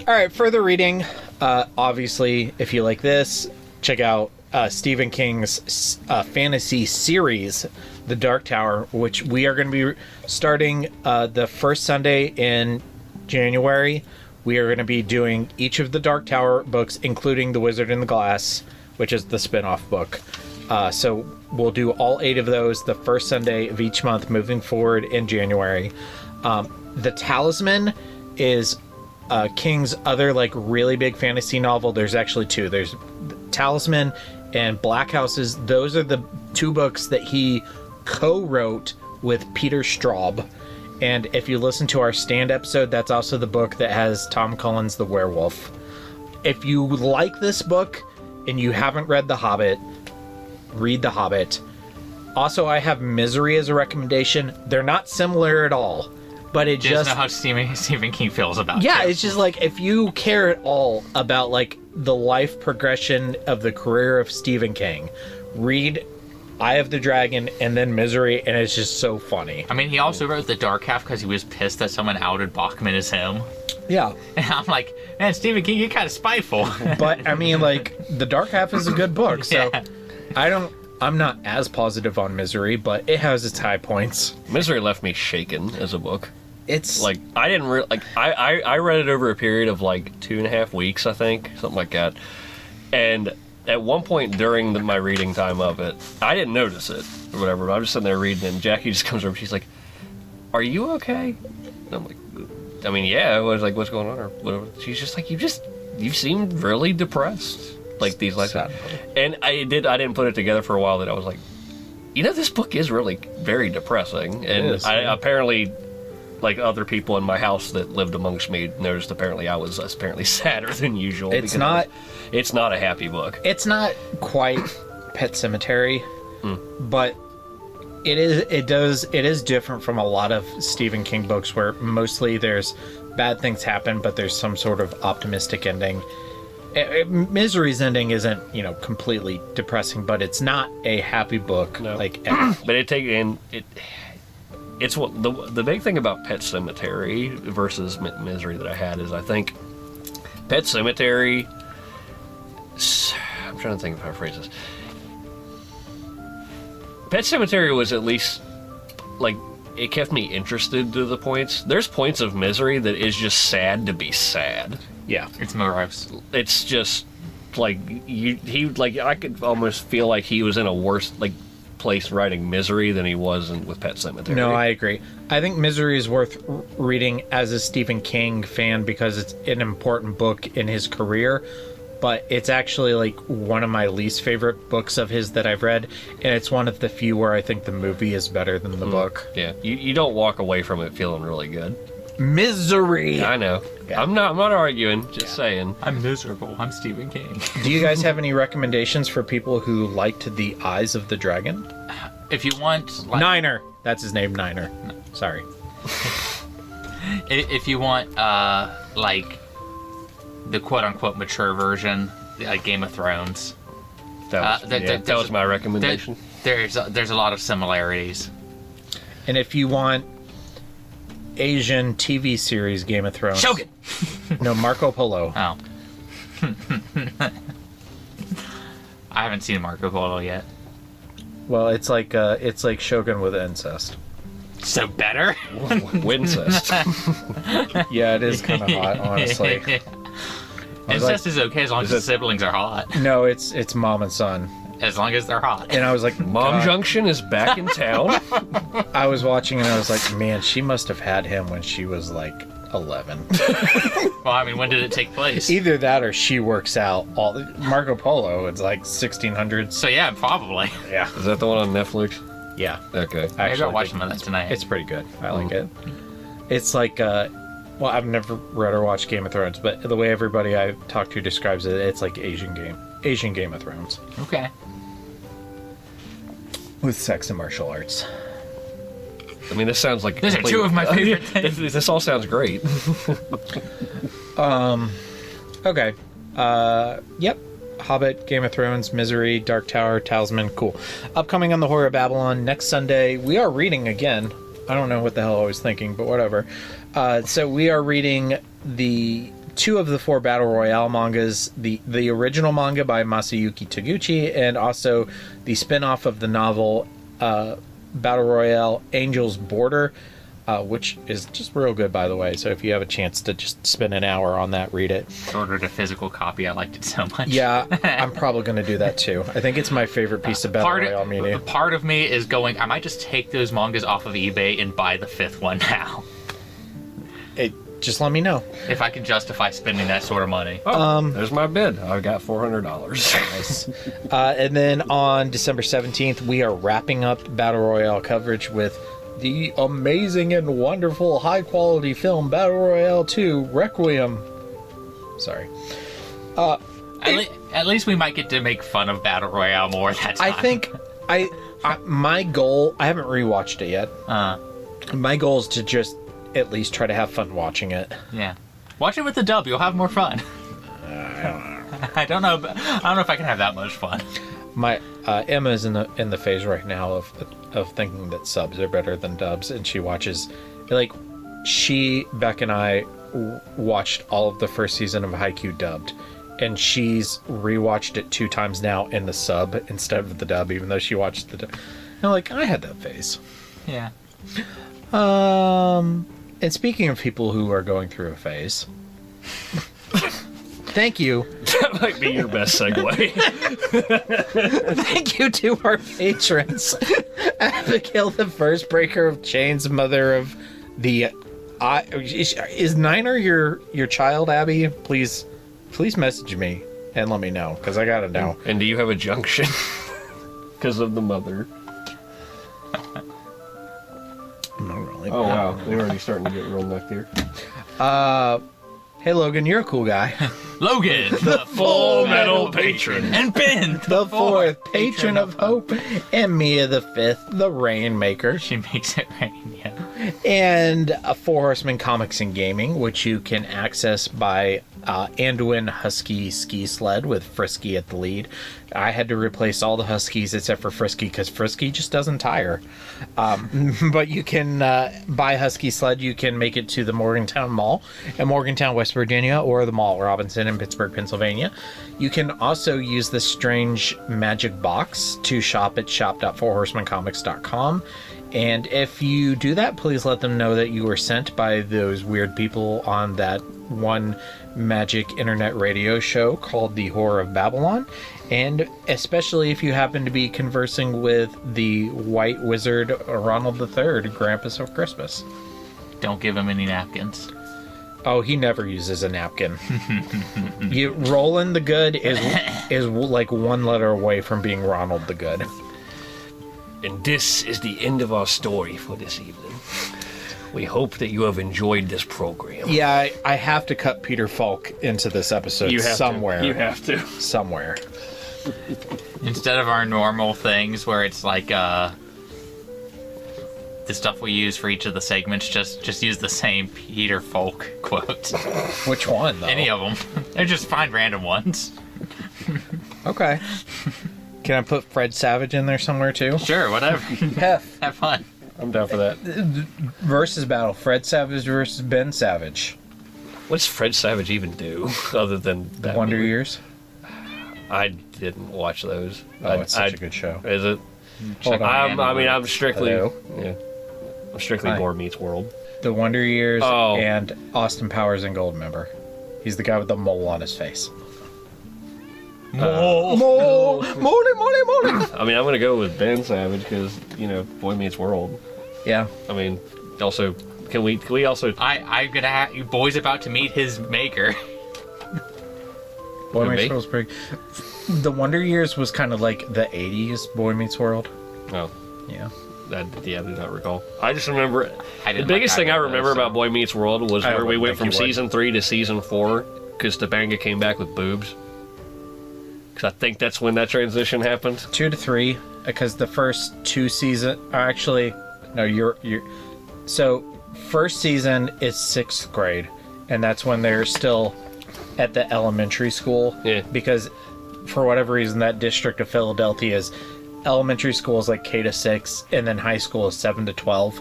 right, further reading. Obviously, if you like this, check out Stephen King's fantasy series, The Dark Tower, which we are going to be starting the first Sunday in January. We are going to be doing each of the Dark Tower books, including The Wizard in the Glass, which is the spin-off book. So we'll do all 8 of those the first Sunday of each month moving forward in January. The Talisman is King's other like really big fantasy novel. There's actually 2. There's Talisman and Black Houses. Those are the 2 books that he co-wrote with Peter Straub. And if you listen to our Stand episode, that's also the book that has Tom Cullen's The Werewolf. If you like this book and you haven't read The Hobbit, read The Hobbit. Also, I have Misery as a recommendation. They're not similar at all, but it just know how Stephen King feels about it. Yeah, it's just like if you care at all about like the life progression of the career of Stephen King, read Eye of the Dragon and then Misery, and it's just so funny. I mean, he also wrote The Dark Half because he was pissed that someone outed Bachman as him. Yeah. And I'm like, man, Stephen King, you're kind of spiteful. But I mean, like, The Dark Half is a good book, so I'm not as positive on Misery, but it has its high points. Misery left me shaken as a book. It's like I didn't I read it over a period of like 2.5 weeks, I think, something like that. And at one point during my reading time of it, I didn't notice it or whatever. I'm just sitting there reading, and Jackie just comes over. She's like, "Are you okay?" And I'm like, "I mean, yeah." I was like, "What's going on?" Or whatever. She's just like, "You seemed really depressed." Like these last, and I didn't put it together for a while that I was like, you know, this book is really very depressing, and apparently, like other people in my house that lived amongst me noticed. Apparently, I was sadder than usual. It's not a happy book. It's not quite Pet Sematary, but it is different from a lot of Stephen King books where mostly there's bad things happen, but there's some sort of optimistic ending. Misery's ending isn't, completely depressing, but it's not a happy book. No. But it's what the big thing about Pet Sematary versus Misery that I had is I think Pet Sematary. I'm trying to think of how to phrase this. Pet Sematary was at least it kept me interested to the points. There's points of Misery that is just sad to be sad. Yeah, it's morose. It's just I could almost feel like he was in a worse place writing Misery than he was with Pet Sematary. No, I agree. I think Misery is worth reading as a Stephen King fan because it's an important book in his career, but it's actually one of my least favorite books of his that I've read, and it's one of the few where I think the movie is better than the book. Yeah, you don't walk away from it feeling really good. Misery. I know. Yeah. I'm not arguing. Just saying. I'm miserable. I'm Stephen King. Do you guys have any recommendations for people who liked The Eyes of the Dragon? If you want... Niner. That's his name, Niner. No. Sorry. If you want, the quote-unquote mature version, like Game of Thrones. That was my recommendation. There's a lot of similarities. And if you want Asian TV series Game of Thrones... Shogun! No, Marco Polo. Oh. I haven't seen Marco Polo yet. Well, it's like Shogun with incest. So better? Wincest. Yeah, it is kind of hot, honestly. Incest is okay as long as the siblings are hot. No, it's mom and son. As long as they're hot. And I was like, Mom Junction is back in town. I was watching and I was like, man, she must have had him when she was 11. Well, I mean, when did it take place? Either that or she works out all the Marco Polo. It's 1600s. So yeah, probably. Yeah. Is that the one on Netflix? Yeah. Okay. Maybe I'll watch some of that tonight. It's pretty good. I like it. It's well, I've never read or watched Game of Thrones, but the way everybody I talk to describes it, it's like Asian Game of Thrones. Okay. With sex and martial arts. I mean, this sounds like... Those are two of my favorite things. This all sounds great. Okay. Yep. Hobbit, Game of Thrones, Misery, Dark Tower, Talisman. Cool. Upcoming on the Horror of Babylon next Sunday, we are reading again. I don't know what the hell I was thinking, but whatever. So we are reading the 2 of the 4 Battle Royale mangas, the original manga by Masayuki Taguchi, and also the spin-off of the novel Battle Royale Angel's Border, which is just real good, by the way. So if you have a chance to just spend an hour on that, read it. I ordered a physical copy. I liked it so much. Yeah, I'm probably going to do that too. I think it's my favorite piece of Battle Royale media. Part of me is going, I might just take those mangas off of eBay and buy the 5th one now. Just let me know. If I can justify spending that sort of money. There's my bid. I've got $400. Nice. And then on December 17th, we are wrapping up Battle Royale coverage with the amazing and wonderful high-quality film Battle Royale 2 Requiem. Sorry. At least we might get to make fun of Battle Royale more that time. I think my goal... I haven't rewatched it yet. My goal is to just at least try to have fun watching it. Yeah. Watch it with the dub. You'll have more fun. I don't know if I can have that much fun. My Emma's in the phase right now of thinking that subs are better than dubs, and she watches Beck and I watched all of the first season of Haikyuu dubbed, and she's rewatched it 2 times now in the sub instead of the dub, even though she watched the dub. And I had that phase. Yeah. And speaking of people who are going through a phase, thank you. That might be your best segue. Thank you to our patrons. Abigail, the first breaker of chains, mother of the... is Niner your child, Abby? Please message me and let me know, because I gotta know. And do you have a junction? Because of the mother. Not really. Oh, wow. They're already starting to get real necked here. Hey, Logan, you're a cool guy. Logan, the Full Metal Patron. And Ben, the 4th Patron of Hope. And Mia, the 5th, the Rainmaker. She makes it rain, yeah. And Four Horsemen Comics and Gaming, which you can access by Anduin Husky Ski Sled with Frisky at the lead. I had to replace all the Huskies except for Frisky because Frisky just doesn't tire. But you can buy Husky Sled. You can make it to the Morgantown Mall in Morgantown, West Virginia, or the Mall Robinson in Pittsburgh, Pennsylvania. You can also use this strange magic box to shop at shop.fourhorsemencomics.com. And if you do that, please let them know that you were sent by those weird people on that one magic internet radio show called The Horror of Babylon. And especially if you happen to be conversing with the white wizard Ronald III, Grampus of Christmas. Don't give him any napkins. Oh, he never uses a napkin. Roland the Good is like one letter away from being Ronald the Good. And this is the end of our story for this evening. We hope that you have enjoyed this program. Yeah, I have to cut Peter Falk into this episode somewhere. You have to. Somewhere. Instead of our normal things where it's like the stuff we use for each of the segments, just use the same Peter Falk quote. Which one, though? Any of them. They're just find random ones. Okay. Can I put Fred Savage in there somewhere, too? Sure, whatever. Have fun. I'm down for that. Versus battle. Fred Savage versus Ben Savage. What does Fred Savage even do, other than The that Wonder movie? Years? I didn't watch those. Oh, it's such a good show. Is it? Hold on. I'm strictly... Hello? Yeah. I'm strictly Hi. Boy Meets World. The Wonder Years Oh. and Austin Powers and Goldmember. He's the guy with the mole on his face. Mole! Morning! I mean, I'm going to go with Ben Savage because, Boy Meets World. Yeah. I mean, also, can we also... I'm gonna have you boys about to meet his maker. Boy Could Meets be. World's pretty... The Wonder Years was kind of like the 80s Boy Meets World. Oh. Yeah. I do not recall. I just remember... I the didn't biggest like thing I either of remember those, about so- Boy Meets World was I where we wouldn't went think from you would. season 3 to season 4 because Topanga came back with boobs. Because I think that's when that transition happened. 2 to 3, because the first 2 seasons... Actually, no, you're... So, first season is 6th grade, and that's when they're still at the elementary school. Yeah. Because, for whatever reason, that district of Philadelphia is... Elementary school is like K to 6, and then high school is 7 to 12.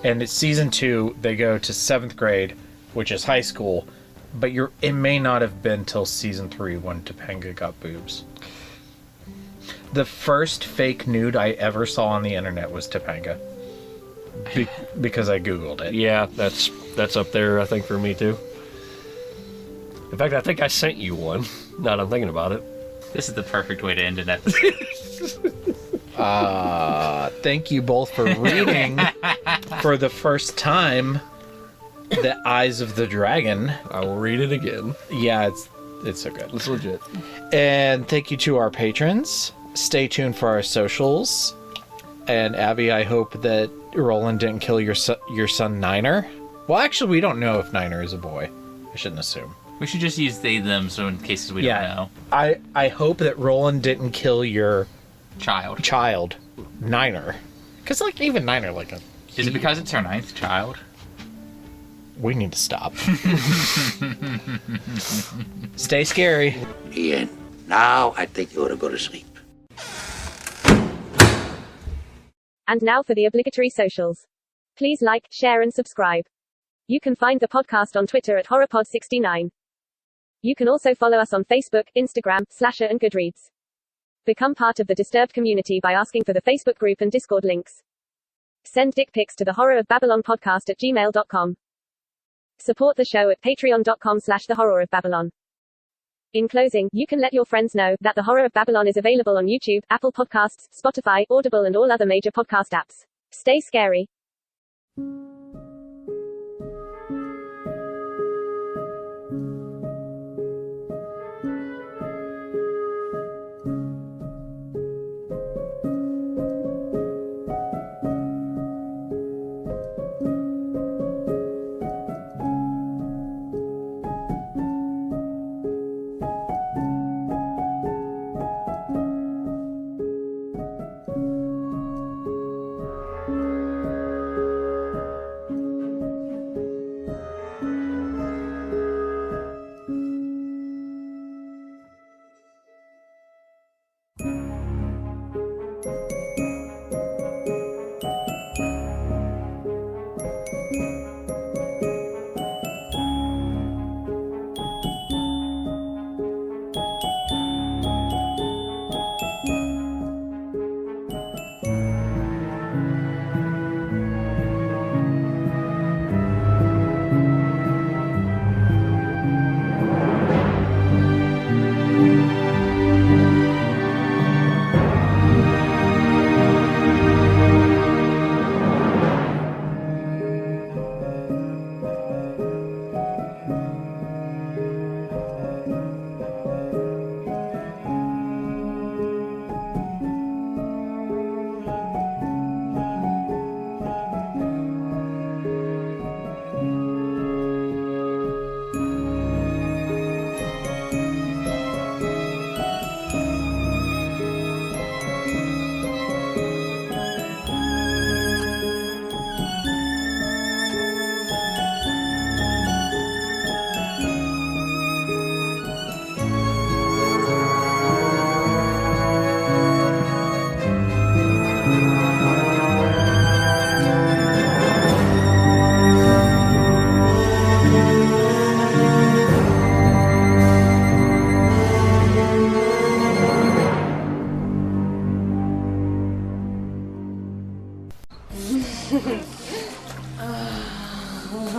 And it's season 2, they go to 7th grade, which is high school, but it may not have been till season 3 when Topanga got boobs. The first fake nude I ever saw on the internet was Topanga. Because I Googled it. Yeah, that's up there, I think, for me, too. In fact, I think I sent you one. Now that I'm thinking about it. This is the perfect way to end an episode. Thank you both for reading for the first time The Eyes of the Dragon. I will read it again. Yeah, it's so good. It's legit. And thank you to our patrons. Stay tuned for our socials. And Abby, I hope that Roland didn't kill your son Niner. Well, actually, we don't know if Niner is a boy. I shouldn't assume. We should just use they, them, so in cases we don't know. I hope that Roland didn't kill your child, Niner. Because, like, even Niner, like a... Is it because it's her 9th child? We need to stop. Stay scary. Ian, now I think you ought to go to sleep. And now for the obligatory socials. Please like, share, and subscribe. You can find the podcast on Twitter at HorrorPod69. You can also follow us on Facebook, Instagram, Slasher, and Goodreads. Become part of the Disturbed community by asking for the Facebook group and Discord links. Send dick pics to the Horror of Babylon podcast at gmail.com. Support the show at patreon.com/the Horror of Babylon. In closing, you can let your friends know that The Horror of Babylon is available on YouTube, Apple Podcasts, Spotify, Audible, and all other major podcast apps. Stay scary.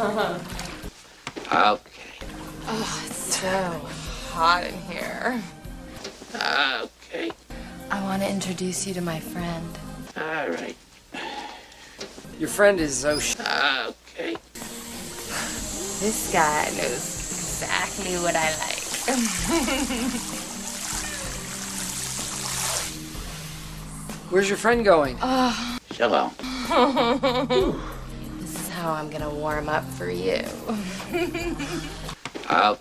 Okay. Oh, it's so hot in here. Okay. I want to introduce you to my friend. All right. Your friend is so Okay. This guy knows exactly what I like. Where's your friend going? Oh. Shalom. This is how I'm gonna warm up for you. Okay.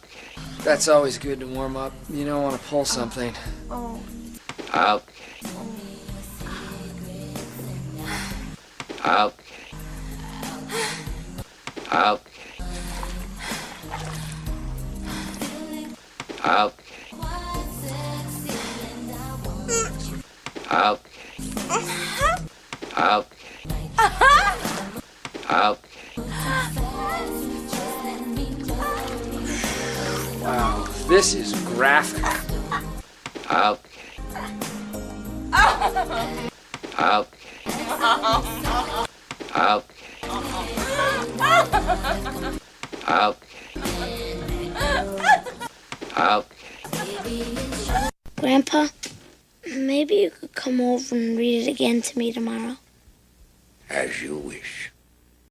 That's always good to warm up. You don't want to pull something. Oh. Okay. Okay. Okay. Okay. Okay. Okay. Okay. Wow, this is graphic. Okay. Okay. Okay. Grandpa, maybe you could come over and read it again to me tomorrow. As you wish.